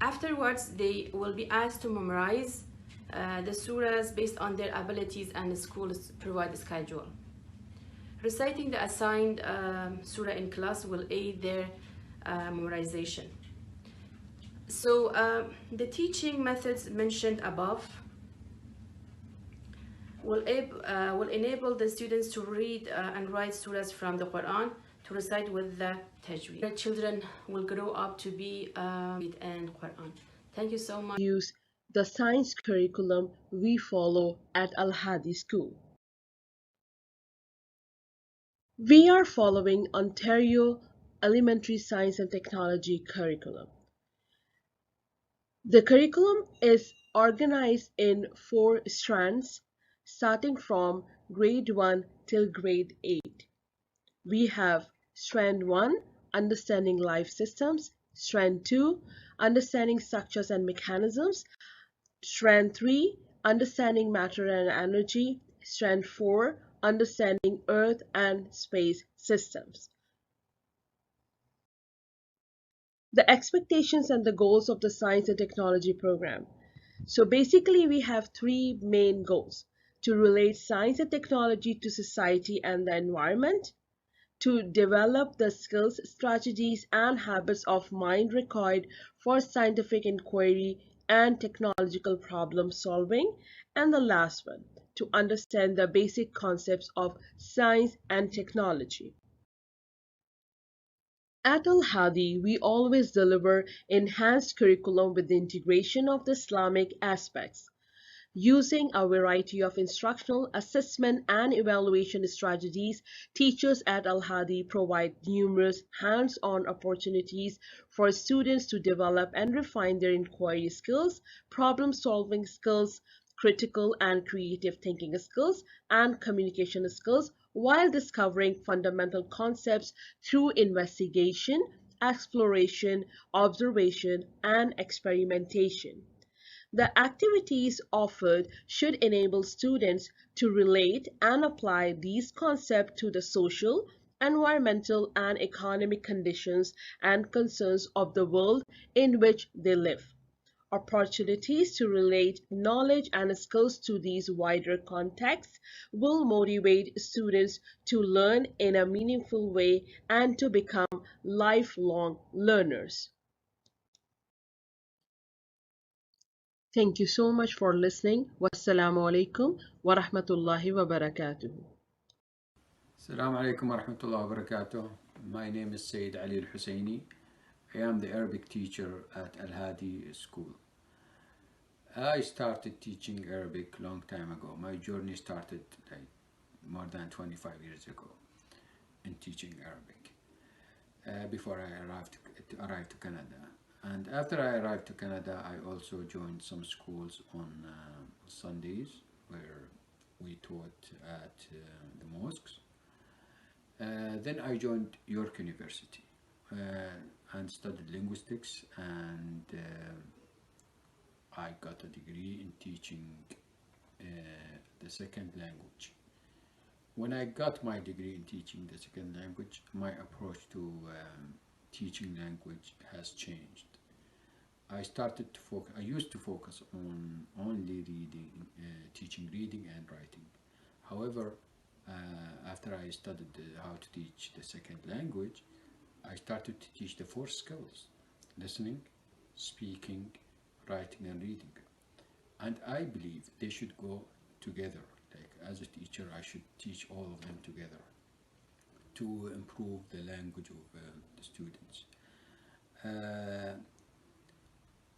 Afterwards, they will be asked to memorize the surahs based on their abilities and the school's provided schedule. Reciting the assigned surah in class will aid their memorization. So the teaching methods mentioned above will enable the students to read and write surahs from the Quran to recite with the tajweed. The children will grow up to be and Quran. Thank you so much. Use the science curriculum we follow at Al Haadi School. We are following Ontario Elementary Science and Technology curriculum. The curriculum is organized in 4 strands, starting from grade 1 till grade 8. We have strand 1, understanding life systems, strand 2, understanding structures and mechanisms, strand 3, understanding matter and energy, strand 4, understanding earth and space systems. The expectations and the goals of the science and technology program. So basically we have 3 main goals: to relate science and technology to society and the environment, to develop the skills, strategies, and habits of mind required for scientific inquiry and technological problem solving, and the last one, to understand the basic concepts of science and technology. At Al Haadi, we always deliver enhanced curriculum with the integration of the Islamic aspects. Using a variety of instructional, assessment, and evaluation strategies, teachers at Al Haadi provide numerous hands-on opportunities for students to develop and refine their inquiry skills, problem-solving skills, critical and creative thinking skills, and communication skills, while discovering fundamental concepts through investigation, exploration, observation, and experimentation. The activities offered should enable students to relate and apply these concepts to the social, environmental, and economic conditions and concerns of the world in which they live. Opportunities to relate knowledge and skills to these wider contexts will motivate students to learn in a meaningful way and to become lifelong learners. Thank you so much for listening. Wassalamu alaikum wa rahmatullahi wa barakatuh. Assalamu alaikum wa rahmatullahi wa barakatuh. My name is Sayyid Ali Al-Husseini. I am the Arabic teacher at Al Haadi School. I started teaching Arabic long time ago. My journey started like more than 25 years ago in teaching Arabic before I arrived to Canada. And after I arrived to Canada, I also joined some schools on Sundays where we taught at the mosques. Then I joined York University and studied linguistics, and I got a degree in teaching the second language. When I got my degree in teaching the second language, my approach to teaching language has changed. I used to focus on only reading, teaching reading and writing. However, after I studied how to teach the second language, I started to teach the 4 skills: listening, speaking, writing, and reading. And I believe they should go together. Like, as a teacher, I should teach all of them together to improve the language of the students.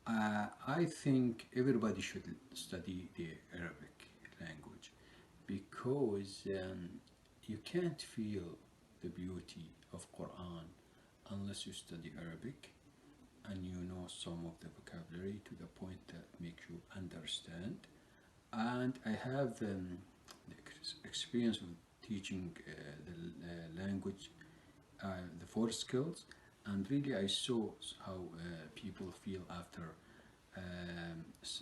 I think everybody should study the Arabic language, because you can't feel the beauty of Quran unless you study Arabic and you know some of the vocabulary to the point that makes you understand. And I have the experience of teaching the language, the 4 skills, and really I saw how people feel after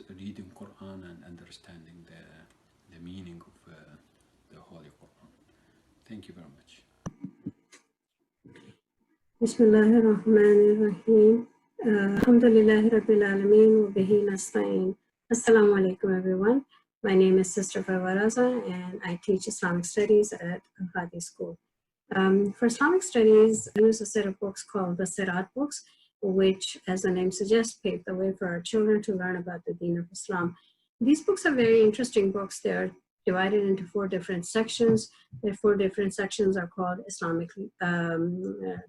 reading Quran and understanding the meaning of the Holy Quran. Thank you very much. Bismillahirrahmanirrahim. Alhamdulillahi Rabbil Alameen wa bihi nasta'in. Assalamu alaikum everyone. My name is Sister Fawaraza and I teach Islamic Studies at Haadi School. For Islamic Studies, I use a set of books called the Sirat books, which, as the name suggests, pave the way for our children to learn about the Deen of Islam. These books are very interesting books. They are divided into 4 different sections. The 4 different sections are called Islamic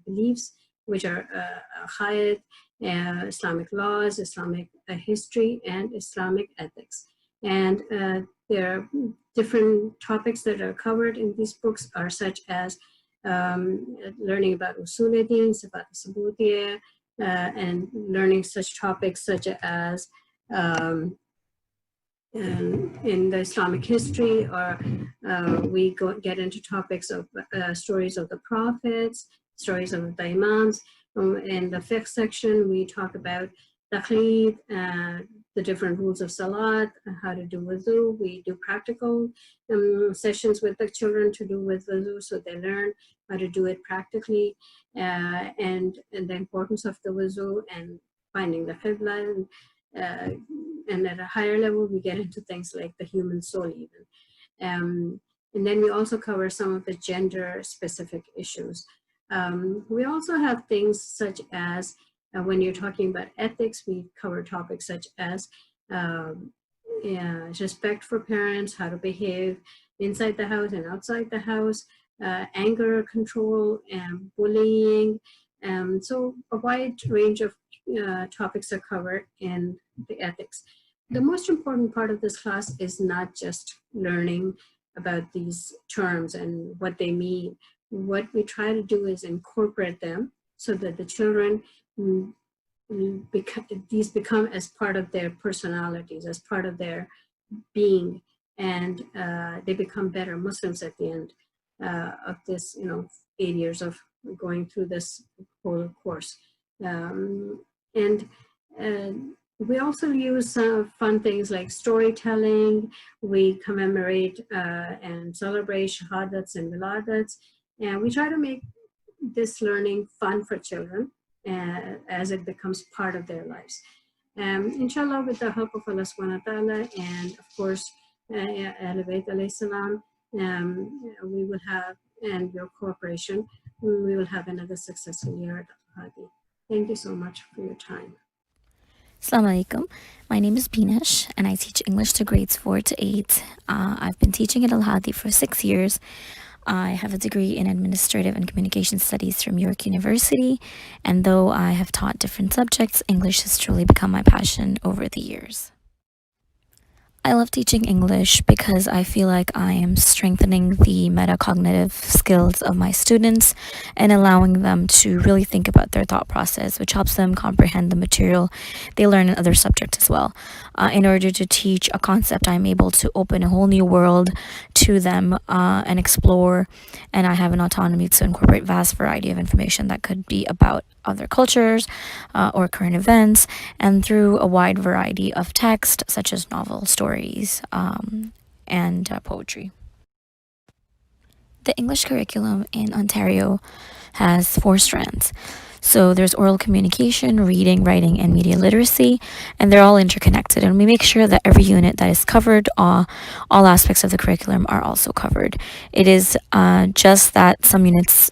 beliefs, which are Aqaid, Islamic laws, Islamic history, and Islamic ethics. And there are different topics that are covered in these books are such as learning about Usul-e-Din, Sifat al-Subutiyya, and learning such topics such as in the Islamic history, or we get into topics of stories of the prophets, stories of the imams. In the fiqh section, we talk about taqlid, the different rules of salat, how to do wudu. We do practical sessions with the children to do with wudu, so they learn how to do it practically, and the importance of the wudu and finding the qibla. And at a higher level, we get into things like the human soul even. And then we also cover some of the gender-specific issues. We also have things such as, when you're talking about ethics, we cover topics such as respect for parents, how to behave inside the house and outside the house, anger control, and bullying. So a wide range of topics are covered in the ethics. The most important part of this class is not just learning about these terms and what they mean. What we try to do is incorporate them so that the children these become as part of their personalities, as part of their being, and they become better Muslims at the end of this, 8 years of going through this whole course. We also use some fun things like storytelling. We commemorate and celebrate shahadats and wiladats, and we try to make this learning fun for children as it becomes part of their lives. Inshallah, with the help of Allah subhanahu wa ta'ala, and of course, Ahl Bayt alayhi salam, we will have, and your cooperation, we will have another successful year at Haadi. Thank you so much for your time. Assalamu alaikum. My name is Binesh and I teach English to grades 4 to 8. I've been teaching at Al-Haadi for 6 years. I have a degree in Administrative and Communication Studies from York University, and though I have taught different subjects, English has truly become my passion over the years. I love teaching English because I feel like I am strengthening the metacognitive skills of my students and allowing them to really think about their thought process, which helps them comprehend the material they learn in other subjects as well. In order to teach a concept, I'm able to open a whole new world to them and explore, and I have an autonomy to incorporate vast variety of information that could be about other cultures or current events, and through a wide variety of text such as novels, stories, and poetry. The English curriculum in Ontario has 4 strands. So there's oral communication, reading, writing, and media literacy, and they're all interconnected. And we make sure that every unit that is covered, all aspects of the curriculum are also covered. It is just that some units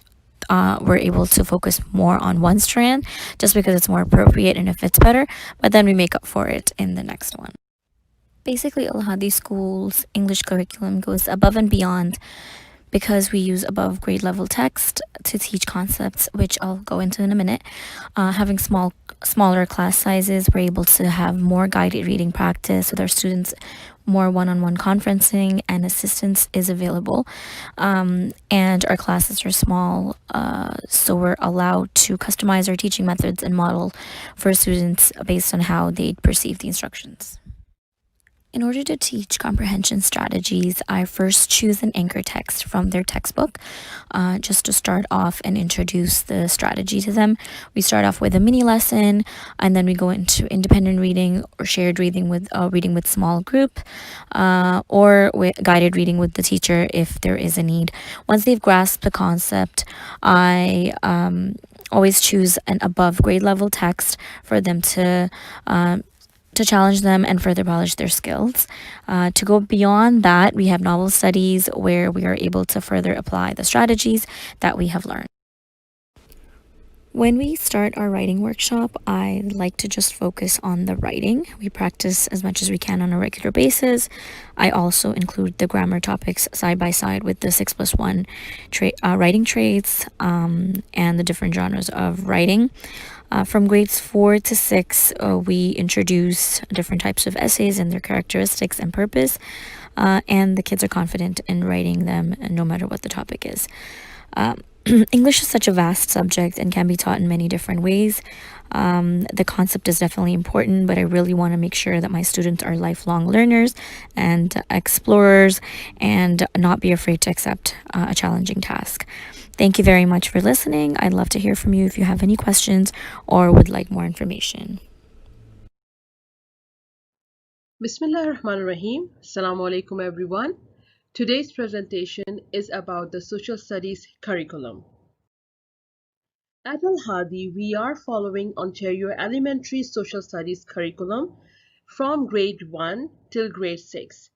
we're able to focus more on one strand just because it's more appropriate and it fits better, but then we make up for it in the next one. Basically, Al-Haadi School's English curriculum goes above and beyond because we use above grade level text to teach concepts, which I'll go into in a minute. Having smaller class sizes, we're able to have more guided reading practice with our students. More one-on-one conferencing and assistance is available, and our classes are small, so we're allowed to customize our teaching methods and model for students based on how they perceive the instructions. In order to teach comprehension strategies, I first choose an anchor text from their textbook just to start off and introduce the strategy to them. We start off with a mini lesson, and then we go into independent reading or shared reading with small group, or with guided reading with the teacher if there is a need. Once they've grasped the concept, I always choose an above grade level text for them to challenge them and further polish their skills. To go beyond that, we have novel studies where we are able to further apply the strategies that we have learned. When we start our writing workshop, I like to just focus on the writing. We practice as much as we can on a regular basis. I also include the grammar topics side by side with the 6+1 writing traits and the different genres of writing. From grades 4 to 6, we introduce different types of essays and their characteristics and purpose, and the kids are confident in writing them no matter what the topic is. English is such a vast subject and can be taught in many different ways. The concept is definitely important, but I really want to make sure that my students are lifelong learners and explorers and not be afraid to accept a challenging task. Thank you very much for listening. I'd love to hear from you if you have any questions or would like more information. Bismillah ar-Rahman ar-Rahim. Assalamu alaikum everyone. Today's presentation is about the social studies curriculum. At Al-Haadi, we are following Ontario Elementary Social Studies curriculum from grade 1 till grade 6,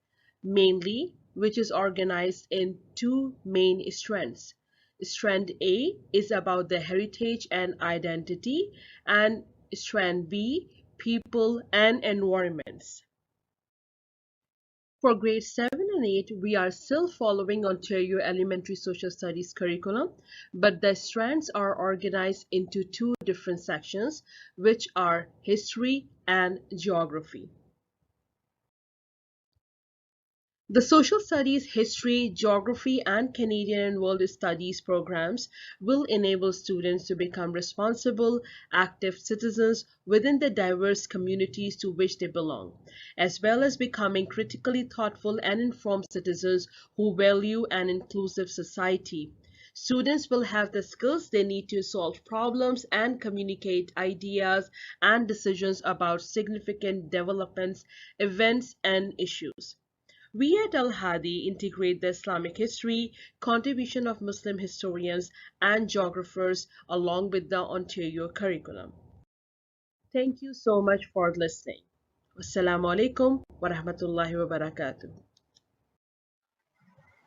mainly, which is organized in two main strands. Strand A is about the heritage and identity, and Strand B, people and environments. For grades 7 and 8, we are still following Ontario Elementary Social Studies curriculum, but the strands are organized into two different sections, which are history and geography. The Social Studies, History, Geography, and Canadian and World Studies programs will enable students to become responsible, active citizens within the diverse communities to which they belong, as well as becoming critically thoughtful and informed citizens who value an inclusive society. Students will have the skills they need to solve problems and communicate ideas and decisions about significant developments, events, and issues. We at Al-Haadi integrate the Islamic history, contribution of Muslim historians and geographers along with the Ontario curriculum. Thank you so much for listening. Assalamu alaikum wa rahmatullahi wa barakatuh.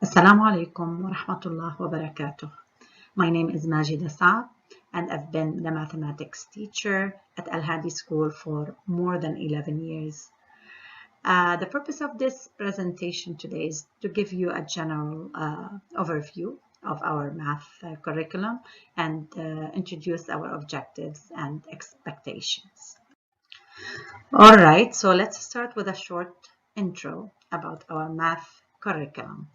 Assalamu alaikum wa rahmatullah wa barakatuh. My name is Majida Saab, and I've been the mathematics teacher at Al-Haadi School for more than 11 years. The purpose of this presentation today is to give you a general overview of our math curriculum and introduce our objectives and expectations. All right, so let's start with a short intro about our math curriculum.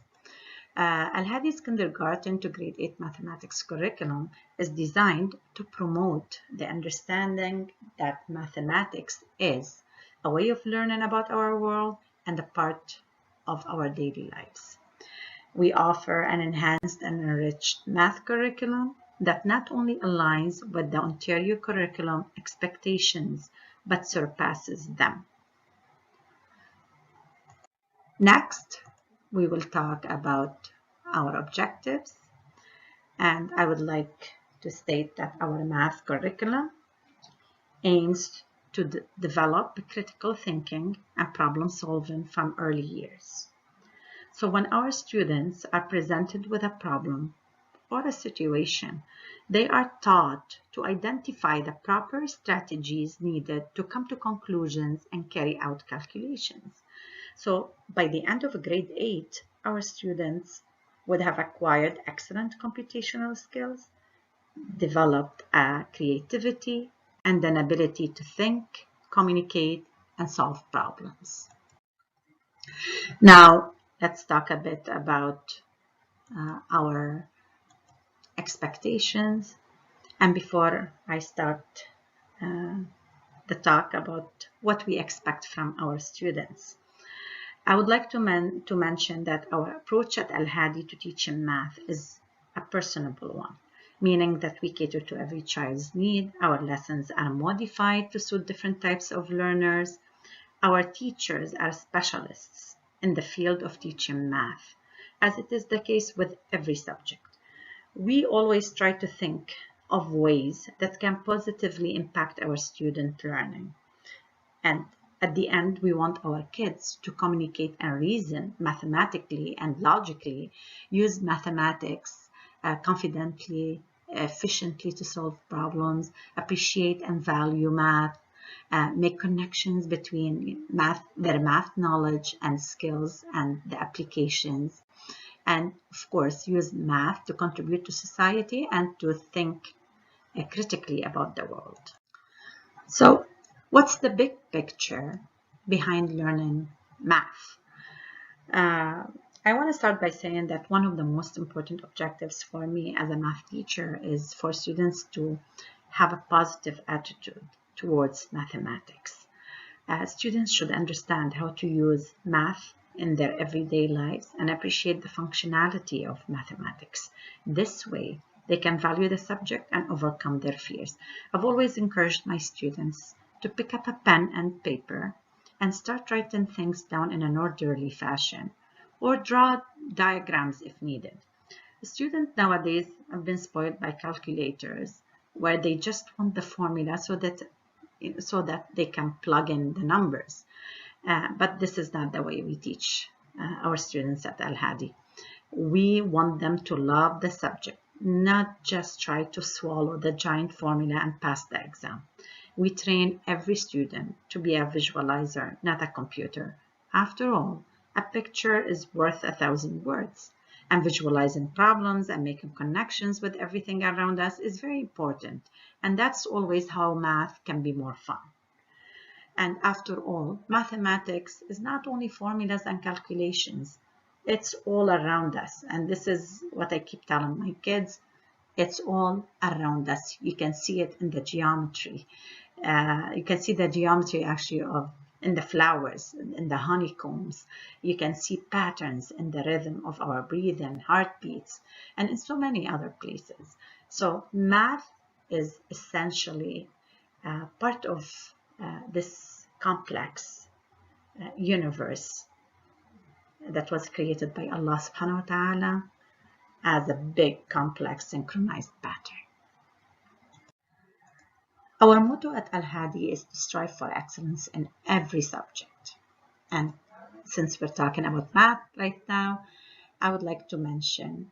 Al-Haadi's kindergarten to grade 8 mathematics curriculum is designed to promote the understanding that mathematics is a way of learning about our world and a part of our daily lives. We offer an enhanced and enriched math curriculum that not only aligns with the Ontario curriculum expectations, but surpasses them. Next, we will talk about our objectives, and I would like to state that our math curriculum aims to develop critical thinking and problem solving from early years. So when our students are presented with a problem or a situation, they are taught to identify the proper strategies needed to come to conclusions and carry out calculations. So by the end of grade 8, our students would have acquired excellent computational skills, developed a creativity, and an ability to think, communicate, and solve problems. Now, let's talk a bit about our expectations. And before I start the talk about what we expect from our students, I would like to mention that our approach at Al-Haadi to teaching math is a personable one, meaning that we cater to every child's need. Our lessons are modified to suit different types of learners. Our teachers are specialists in the field of teaching math, as it is the case with every subject. We always try to think of ways that can positively impact our student learning. And at the end, we want our kids to communicate and reason mathematically and logically, use mathematics confidently, efficiently to solve problems, appreciate and value math, make connections between their math knowledge and skills and the applications, and of course use math to contribute to society and to think critically about the world. So what's the big picture behind learning math? I want to start by saying that one of the most important objectives for me as a math teacher is for students to have a positive attitude towards mathematics. Students should understand how to use math in their everyday lives and appreciate the functionality of mathematics. This way, they can value the subject and overcome their fears. I've always encouraged my students to pick up a pen and paper and start writing things down in an orderly fashion, or draw diagrams if needed. Students nowadays have been spoiled by calculators, where they just want the formula so that they can plug in the numbers. But this is not the way we teach our students at Al-Haadi. We want them to love the subject, not just try to swallow the giant formula and pass the exam. We train every student to be a visualizer, not a computer. After all, a picture is worth 1,000 words. And visualizing problems and making connections with everything around us is very important. And that's always how math can be more fun. And after all, mathematics is not only formulas and calculations. It's all around us. And this is what I keep telling my kids. It's all around us. You can see it in the geometry. You can see the geometry actually in the flowers, in the honeycombs. You can see patterns in the rhythm of our breathing, heartbeats, and in so many other places. So math is essentially part of this complex universe that was created by Allah subhanahu wa ta'ala as a big, complex, synchronized pattern. Our motto at Al-Haadi is to strive for excellence in every subject. And since we're talking about math right now, I would like to mention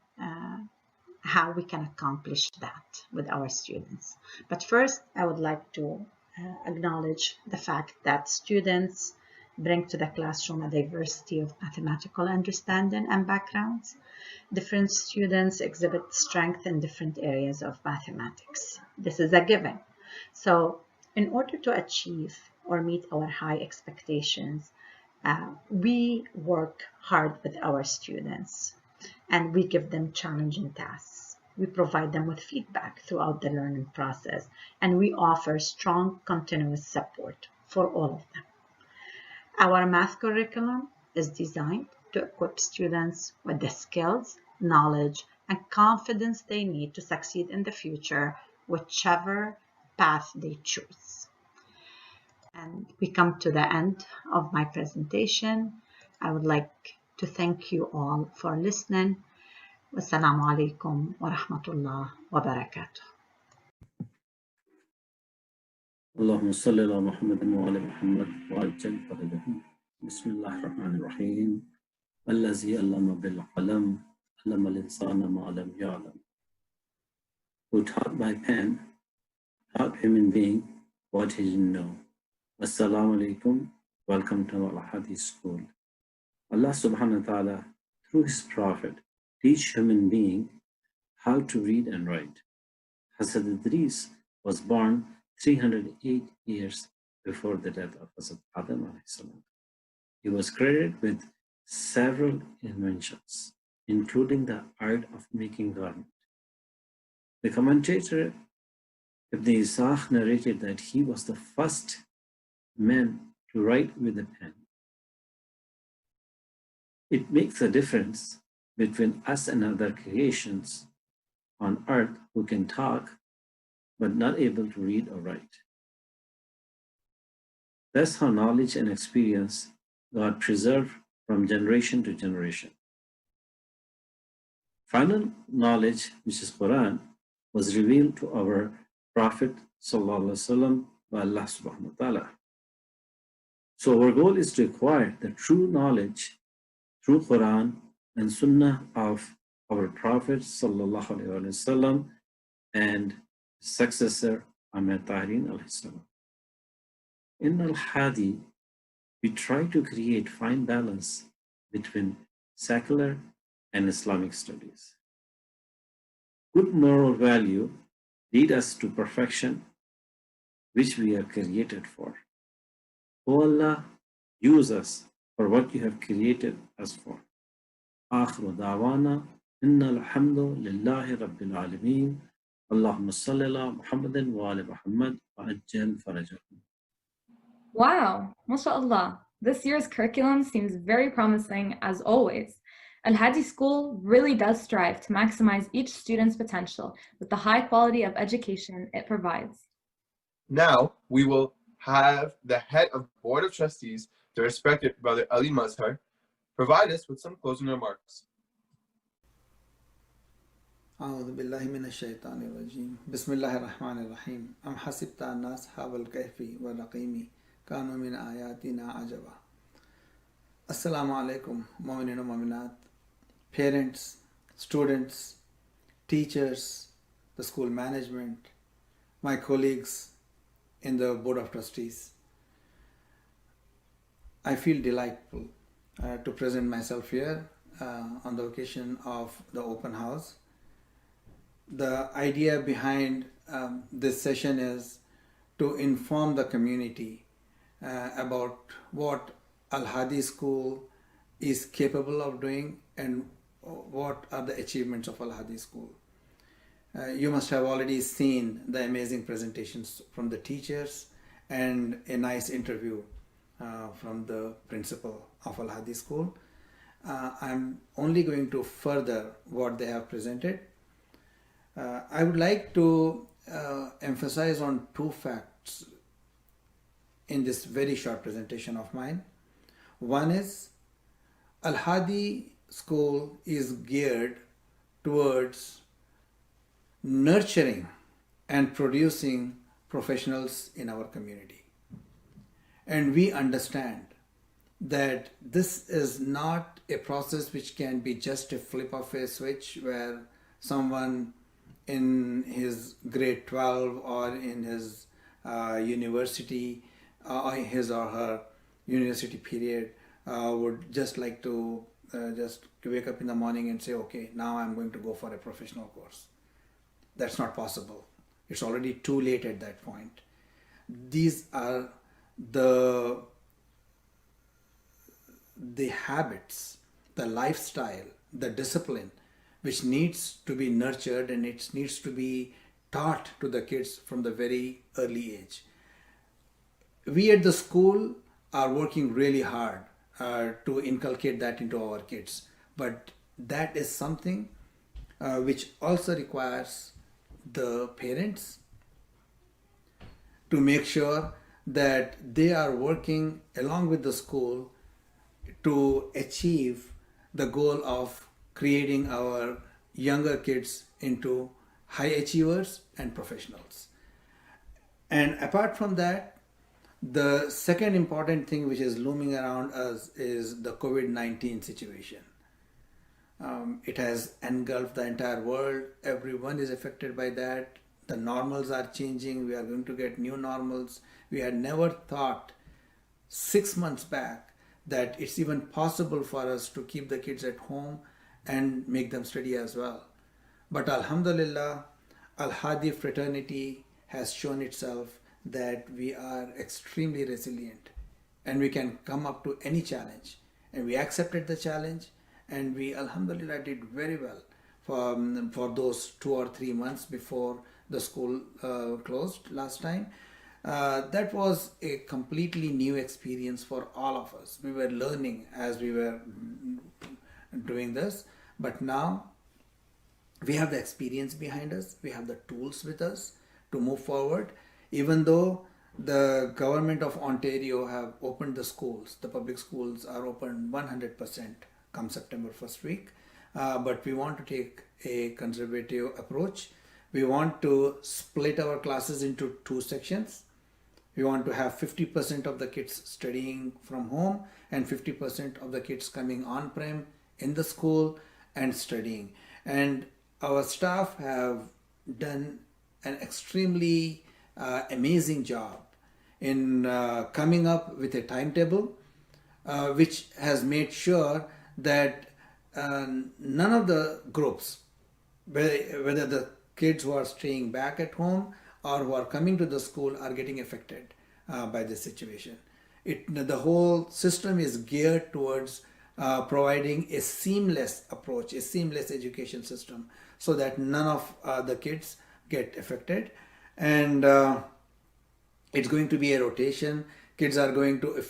how we can accomplish that with our students. But first, I would like to acknowledge the fact that students bring to the classroom a diversity of mathematical understanding and backgrounds. Different students exhibit strength in different areas of mathematics. This is a given. So in order to achieve or meet our high expectations, we work hard with our students and we give them challenging tasks. We provide them with feedback throughout the learning process, and we offer strong continuous support for all of them. Our math curriculum is designed to equip students with the skills, knowledge, and confidence they need to succeed in the future, whichever path they choose. And we come to the end of my presentation. I would like to thank you all for listening. Wassalamu alaikum wa rahmatullah wa barakatuh. اللهم صل على محمد وعلى محمد وعجل فرجهم. بسم الله الرحمن الرحيم. الذي علم بالقلم علم الإنسان ما لم يعلم. Who taught by pen, taught human being what he didn't know. Assalamu alaikum. Welcome to Al-Haadi School. Allah subhanahu wa ta'ala, through his prophet, teach human being how to read and write. Hazrat Idris was born 308 years before the death of Hazrat Adam alayhi salam. He was credited with several inventions, including the art of making garment. The commentator Ibn Ishaq narrated that he was the first man to write with a pen. It makes a difference between us and other creations on earth who can talk but not able to read or write. That's how knowledge and experience got preserved from generation to generation. Final knowledge, which is Quran, was revealed to our Prophet ﷺ by Allah subhanahu wa ta'ala. So our goal is to acquire the true knowledge through Quran and Sunnah of our Prophet ﷺ and successor Ahmed Tahirin alayhi salam. In Al-Haadi, we try to create fine balance between secular and Islamic studies. Good moral value lead us to perfection, which we are created for. O Allah, use us for what you have created us for. آخر دعوانا إن الحمد لله رب العالمين اللهم صل على محمد وآل محمد وعجل فرجهم. Wow, mashallah. This year's curriculum seems very promising as always. Al-Haadi School really does strive to maximize each student's potential with the high quality of education it provides. Now we will have the head of Board of Trustees, the respected Brother Ali Mazhar, provide us with some closing remarks. أعوذ بالله من الشيطان الرجيم بسم الله الرحمن الرحيم أم حسبت أن أصحاب الكهف والرقيم كانوا من آياتنا عجبا. Assalamu alaikum, mu'minin and mu'minat, parents, students, teachers, the school management, my colleagues in the Board of Trustees. I feel delightful to present myself here on the occasion of the open house. The idea behind this session is to inform the community about what Al-Haadi School is capable of doing and what are the achievements of Al-Haadi School. You must have already seen the amazing presentations from the teachers and a nice interview from the principal of Al-Haadi School. I'm only going to further what they have presented. I would like to emphasize on two facts in this very short presentation of mine. One is Al-Haadi School is geared towards nurturing and producing professionals in our community. And we understand that this is not a process which can be just a flip of a switch where someone in his grade 12 or in his university or his or her university period would just like to just wake up in the morning and say, okay, now I'm going to go for a professional course. That's not possible. It's already too late at that point. These are the habits, the lifestyle, the discipline which needs to be nurtured and it needs to be taught to the kids from the very early age. We at the school are working really hard to inculcate that into our kids, but that is something which also requires the parents to make sure that they are working along with the school to achieve the goal of creating our younger kids into high achievers and professionals. And apart from that, the second important thing which is looming around us is the COVID-19 situation. It has engulfed the entire world. Everyone is affected by that. The normals are changing. We are going to get new normals. We had never thought 6 months back that it's even possible for us to keep the kids at home and make them study as well. But Alhamdulillah, Al-Haadi fraternity has shown itself that we are extremely resilient and we can come up to any challenge. And we accepted the challenge and we, Alhamdulillah, did very well for those 2 or 3 months before the school closed last time. That was a completely new experience for all of us. We were learning as we were doing this, but now we have the experience behind us, we have the tools with us to move forward. Even though the government of Ontario have opened the schools, the public schools are open 100% come September 1st week, but we want to take a conservative approach. We want to split our classes into two sections. We want to have 50% of the kids studying from home and 50% of the kids coming on-prem in the school and studying. And our staff have done an extremely amazing job in coming up with a timetable which has made sure that none of the groups, whether the kids who are staying back at home or who are coming to the school, are getting affected by this situation. The whole system is geared towards providing a seamless approach, a seamless education system, so that none of the kids get affected. And it's going to be a rotation. Kids are going to,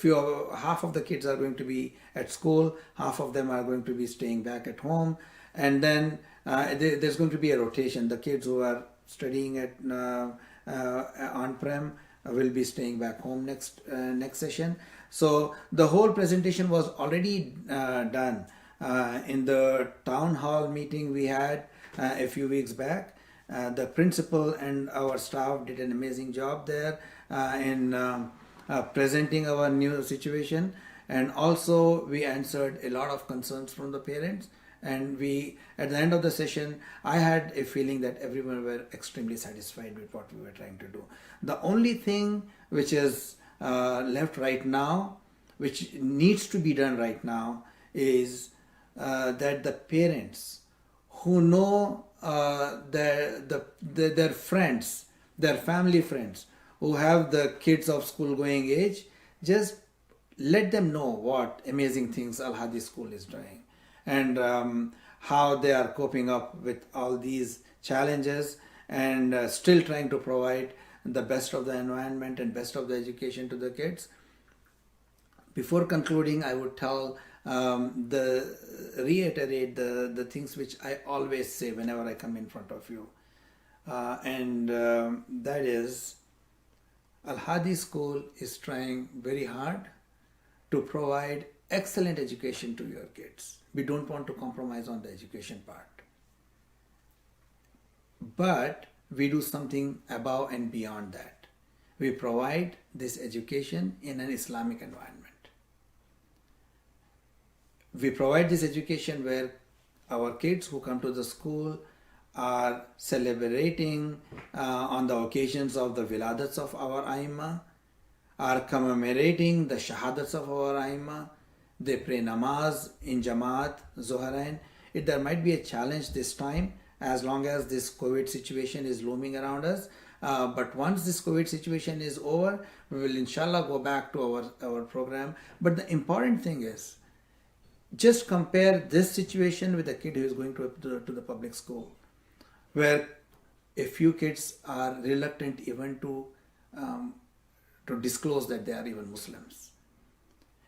half of the kids are going to be at school, half of them are going to be staying back at home, and then there's going to be a rotation. The kids who are studying at on-prem will be staying back home next session. So the whole presentation was already done in the town hall meeting we had a few weeks back. The principal and our staff did an amazing job there in presenting our new situation, and also we answered a lot of concerns from the parents. And we, at the end of the session, I had a feeling that everyone were extremely satisfied with what we were trying to do. The only thing which is left right now, which needs to be done right now, is that the parents who know their friends, their family friends who have the kids of school going age, just let them know what amazing things Al Haadi School is doing, and how they are coping up with all these challenges, and still trying to provide the best of the environment and best of the education to the kids. Before concluding, I would reiterate the things which I always say whenever I come in front of you, and that is, Al Haadi School is trying very hard to provide excellent education to your kids. We don't want to compromise on the education part, but we do something above and beyond that. We provide this education in an Islamic environment. We provide this education where our kids who come to the school are celebrating on the occasions of the wiladats of our Aimma, are commemorating the shahadats of our Aimma. They pray namaz in Jamaat, Zoharain. There might be a challenge this time, as long as this COVID situation is looming around us. But once this COVID situation is over, we will inshallah go back to our program. But the important thing is, just compare this situation with a kid who is going to the public school, where a few kids are reluctant even to disclose that they are even Muslims.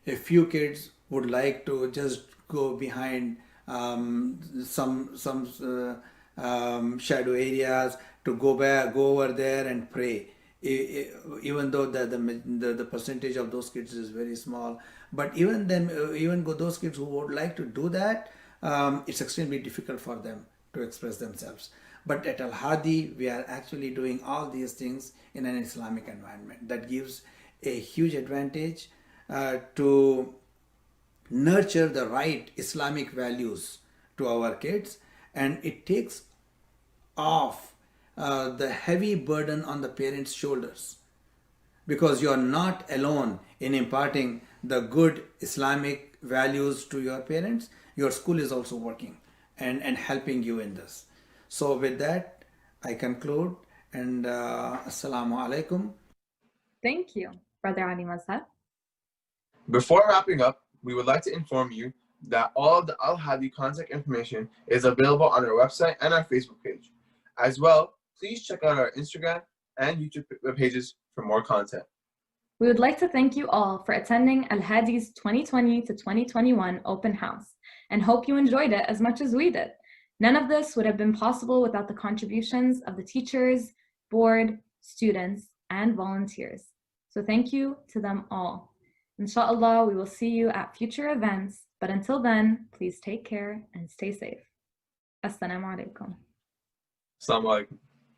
A few kids would like to just go behind some shadow areas, to go over there and pray, even though the percentage of those kids is very small. But even those kids who would like to do that, it's extremely difficult for them to express themselves. But at Al Haadi, we are actually doing all these things in an Islamic environment. That gives a huge advantage to nurture the right Islamic values to our kids, and it takes off the heavy burden on the parents' shoulders, because you are not alone in imparting the good Islamic values to your parents. Your school is also working and helping you in this. So with that, I conclude, and Assalamu alaikum. Thank you, Brother Ali Mazhar. Before wrapping up, we would like to inform you that all of the Al Haadi contact information is available on our website and our Facebook page. As well, please check out our Instagram and YouTube pages for more content. We would like to thank you all for attending Al-Haadi's 2020 to 2021 open house and hope you enjoyed it as much as we did. None of this would have been possible without the contributions of the teachers, board, students, and volunteers. So thank you to them all. Inshallah, we will see you at future events, but until then, please take care and stay safe. Assalamu alaikum. Assalamu alaikum.